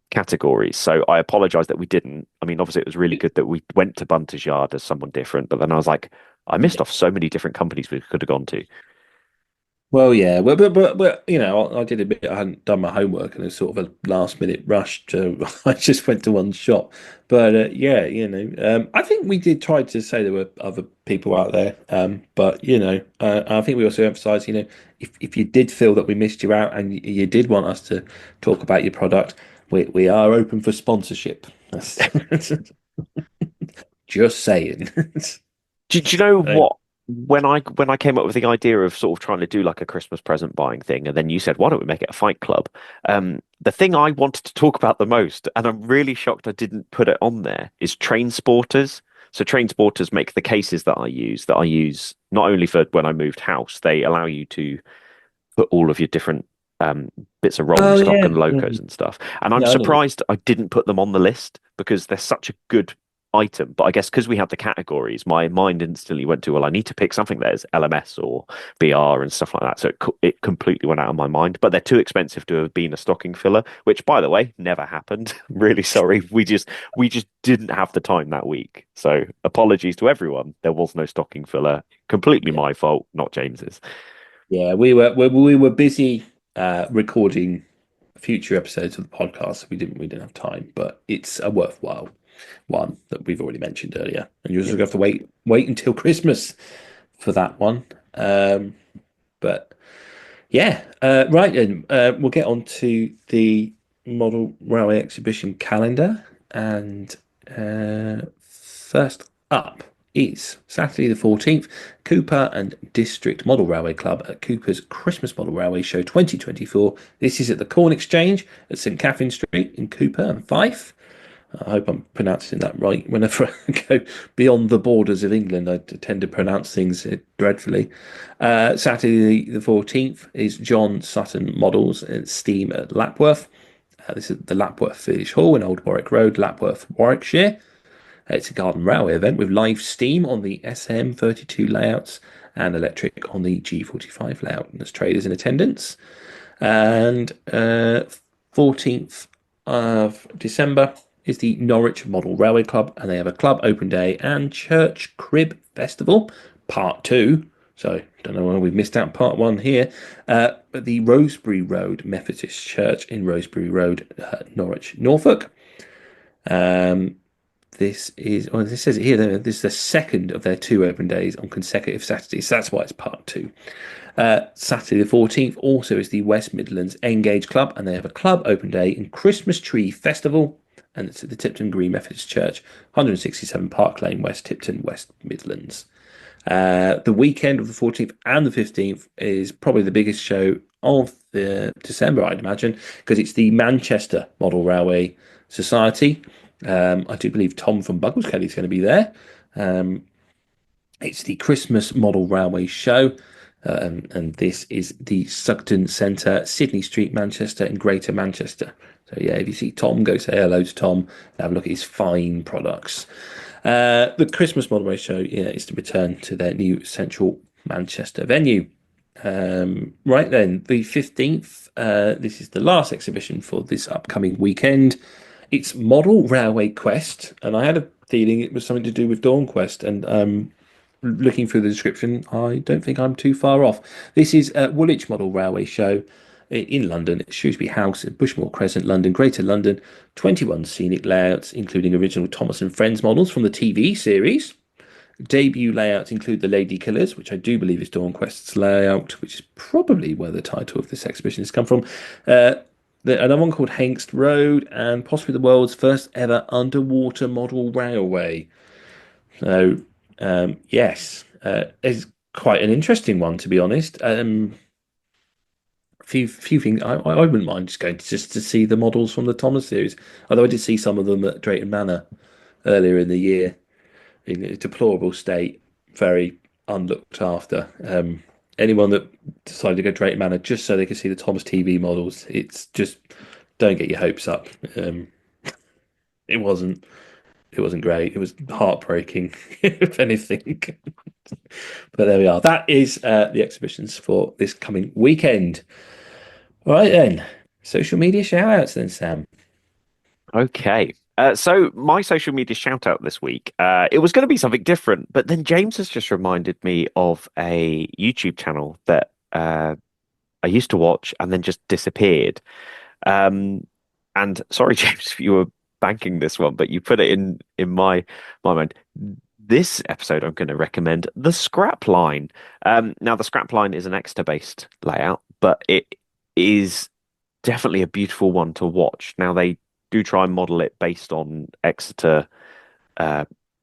categories. So I apologize that we didn't. I mean, obviously it was really good that we went to Bunter's Yard as someone different, but then I was like, I missed off so many different companies we could have gone to. Well, yeah, but I did a bit. I hadn't done my homework, and it's sort of a last minute rush to. I just went to one shop, but I think we did try to say there were other people out there, but I think we also emphasised, if you did feel that we missed you out and you did want us to talk about your product, we are open for sponsorship. Just saying. Do you know what? When I came up with the idea of sort of trying to do like a Christmas present buying thing, and then you said, why don't we make it a fight club? The thing I wanted to talk about the most, and I'm really shocked I didn't put it on there, is Train Sporters. So Train Sporters make the cases that I use not only for when I moved house, they allow you to put all of your different bits of rolling stock and locos and stuff. And I'm surprised I didn't put them on the list because they're such a good item. But I guess because we have the categories, my mind instantly went to, well, I need to pick something that is LMS or BR and stuff like that. So it completely went out of my mind. But they're too expensive to have been a stocking filler, which, by the way, never happened. I'm really sorry. We just didn't have the time that week. So apologies to everyone. There was no stocking filler. Completely my fault, not James's. Yeah, we were busy recording future episodes of the podcast, so we didn't have time. But it's a worthwhile one that we've already mentioned earlier, and you're just gonna have to wait until Christmas for that one. But yeah, right then, we'll get on to the model railway exhibition calendar, and first up is Saturday the 14th, Cooper and District Model Railway Club at Cooper's Christmas Model Railway Show 2024. This is at the Corn Exchange at St Catherine Street in Cooper and Fife. I hope I'm pronouncing that right. Whenever I go beyond the borders of England, I tend to pronounce things dreadfully. Saturday the 14th is John Sutton Models and Steam at Lapworth. This is the Lapworth Village Hall in Old Warwick Road, Lapworth, Warwickshire. It's a garden railway event with live steam on the SM32 layouts and electric on the G45 layout. And there's traders in attendance. And 14th of December is the Norwich Model Railway Club, and they have a club open day and church crib festival, part 2. So don't know why we've missed out part 1 here. But the Rosebery Road Methodist Church in Rosebery Road, Norwich, Norfolk. This says it here. This is the second of their 2 open days on consecutive Saturdays. So that's why it's part 2. Saturday the 14th also is the West Midlands Engage Club, and they have a club open day in Christmas Tree Festival. And it's at the Tipton Green Methodist Church, 167 Park Lane, West Tipton, West Midlands. The weekend of the 14th and the 15th is probably the biggest show of the December, I'd imagine, because it's the Manchester Model Railway Society. I do believe Tom from Buggles Kelly is going to be there. It's the Christmas Model Railway Show, and this is the Sugden Centre, Sydney Street, Manchester, and Greater Manchester. So yeah, if you see Tom, go say hello to Tom. Have a look at his fine products. The Christmas Model Race Show, yeah, is to return to their new central Manchester venue. Right then, the 15th, this is the last exhibition for this upcoming weekend. It's Model Railway Quest, and I had a feeling it was something to do with Dawn Quest, and looking through the description, I don't think I'm too far off. This is Woolwich Model Railway Show in London, at Shrewsbury House at Bushmore Crescent, London, Greater London. 21 scenic layouts, including original Thomas and Friends models from the TV series. Debut layouts include the Lady Killers, which I do believe is Dawn Quest's layout, which is probably where the title of this exhibition has come from. Another one called Hengst Road, and possibly the world's first ever underwater model railway. So, yes, it's quite an interesting one, to be honest. Few things I wouldn't mind just going to see the models from the Thomas series. Although I did see some of them at Drayton Manor earlier in the year in a deplorable state, very unlooked after. Anyone that decided to go to Drayton Manor just so they could see the Thomas TV models, it's just don't get your hopes up. It wasn't great. It was heartbreaking, if anything. But there we are. That is the exhibitions for this coming weekend. Right then, social media shout outs then, Sam. Okay. So my social media shout out this week, it was going to be something different, but then James has just reminded me of a YouTube channel that I used to watch and then just disappeared. And sorry, James, if you were banking this one, but you put it in my mind. This episode, I'm going to recommend the Scrapline. Now, the Scrapline is an Exeter-based layout, but it is definitely a beautiful one to watch. Now, they do try and model it based on Exeter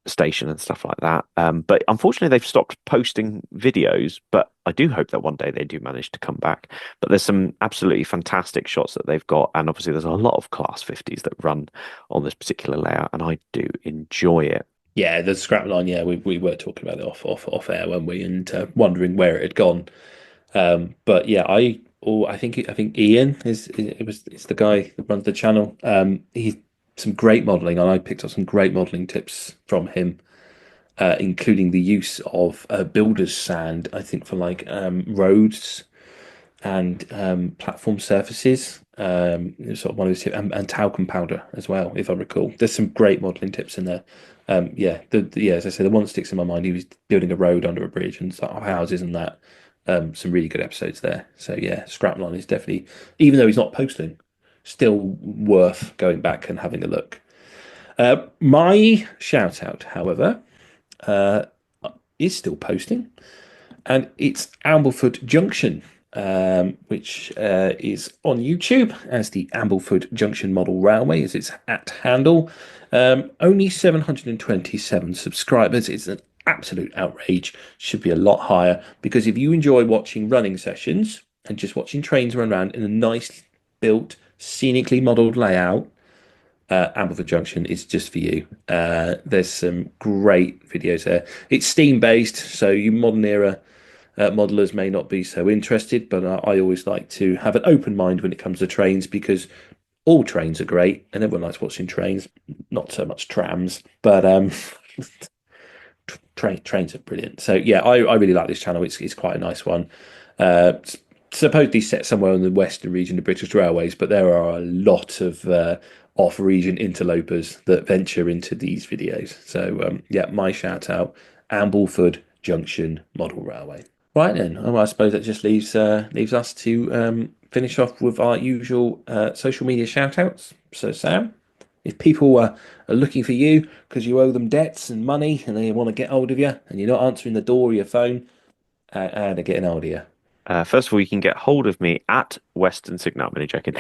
station and stuff like that. But unfortunately, they've stopped posting videos, but I do hope that one day they do manage to come back. But there's some absolutely fantastic shots that they've got. And obviously, there's a lot of Class 50s that run on this particular layout, and I do enjoy it. Yeah, the Scrapline. Yeah, we were talking about it off air, weren't we? And wondering where it had gone. But yeah, I think Ian is the guy that runs the channel. He's some great modelling, and I picked up some great modelling tips from him, including the use of builder's sand. I think for like roads and platform surfaces. Sort of one of his tips, and talcum powder as well, if I recall. There's some great modelling tips in there. As I say, the one that sticks in my mind, he was building a road under a bridge and sort of houses and that. Some really good episodes there. So yeah, Scrapline is definitely, even though he's not posting, still worth going back and having a look. My shout out, however, is still posting, and it's Ambleford Junction, which is on YouTube as the Ambleford Junction Model Railway, as it's at handle. Only 727 subscribers. It's an absolute outrage. Should be a lot higher, because if you enjoy watching running sessions and just watching trains run around in a nice built, scenically modelled layout, Ambleford Junction is just for you. There's some great videos there. It's steam based, so you modern era modelers may not be so interested, but I always like to have an open mind when it comes to trains, because all trains are great and everyone likes watching trains, not so much trams, but trains are brilliant. So yeah, I really like this channel. It's quite a nice one. Supposedly set somewhere in the western region of British Railways, but there are a lot of off-region interlopers that venture into these videos. So yeah, my shout out, Ambleford Junction Model Railway. Right then, well, I suppose that just leaves us to finish off with our usual social media shout outs. So Sam, if people are looking for you because you owe them debts and money and they want to get hold of you and you're not answering the door or your phone, how to get an hold of you? First of all, you can get hold of me at Western Signal. I'm only joking.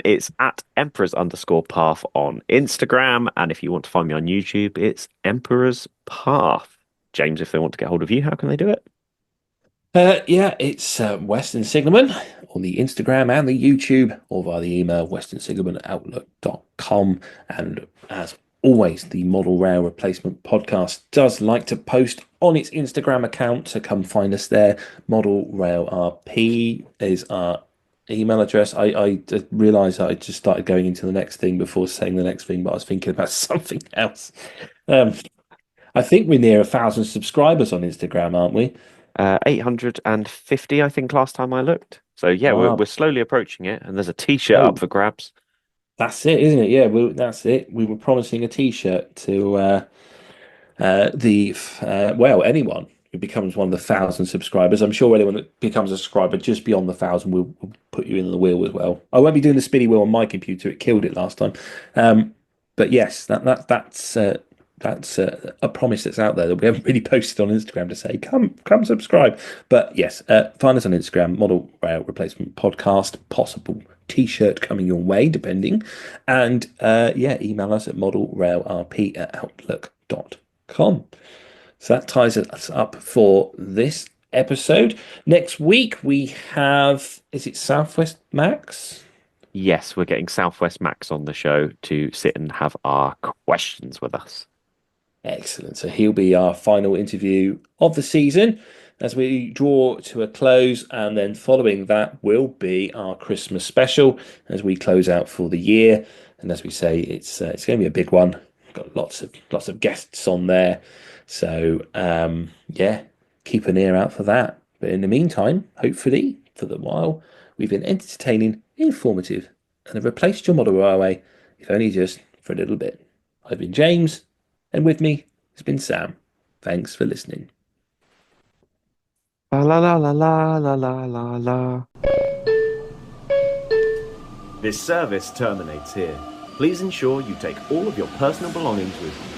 It's at Emperors_Path on Instagram. And if you want to find me on YouTube, it's Emperors Path. James, if they want to get hold of you, how can they do it? Yeah, it's Western Signalman on the Instagram and the YouTube, or via the email westernsignalman@outlook.com. And as always, the Model Rail Replacement Podcast does like to post on its Instagram account, so come find us there. Model Rail RP is our email address. I realised I just started going into the next thing before saying the next thing, but I was thinking about something else. I think we're near 1,000 subscribers on Instagram, aren't we? 850, I think, last time I looked. So yeah, Wow. we're slowly approaching it, and there's a T-shirt up for grabs. That's it, isn't it? Yeah, that's it. We were promising a T-shirt to anyone who becomes one of the 1,000 subscribers. I'm sure anyone that becomes a subscriber just beyond the 1,000 will put you in the wheel as well. I won't be doing the spinny wheel on my computer; it killed it last time. But yes, that's a promise that's out there that we haven't really posted on Instagram to say come subscribe. But yes, find us on Instagram, Model Rail Replacement Podcast. Possible T-shirt coming your way, depending. And email us at modelrailrp@outlook.com. So that ties us up for this episode. Next week we have, is it Southwest Max? Yes, we're getting Southwest Max on the show to sit and have our questions with us. Excellent. So he'll be our final interview of the season as we draw to a close, and then following that will be our Christmas special as we close out for the year. And as we say, it's going to be a big one. We've got lots of guests on there, so keep an ear out for that. But in the meantime, hopefully for the while, we've been entertaining, informative, and have replaced your model railway, if only just for a little bit. I've been James. And with me has been Sam. Thanks for listening. La la la la la la la la. This service terminates here. Please ensure you take all of your personal belongings with you.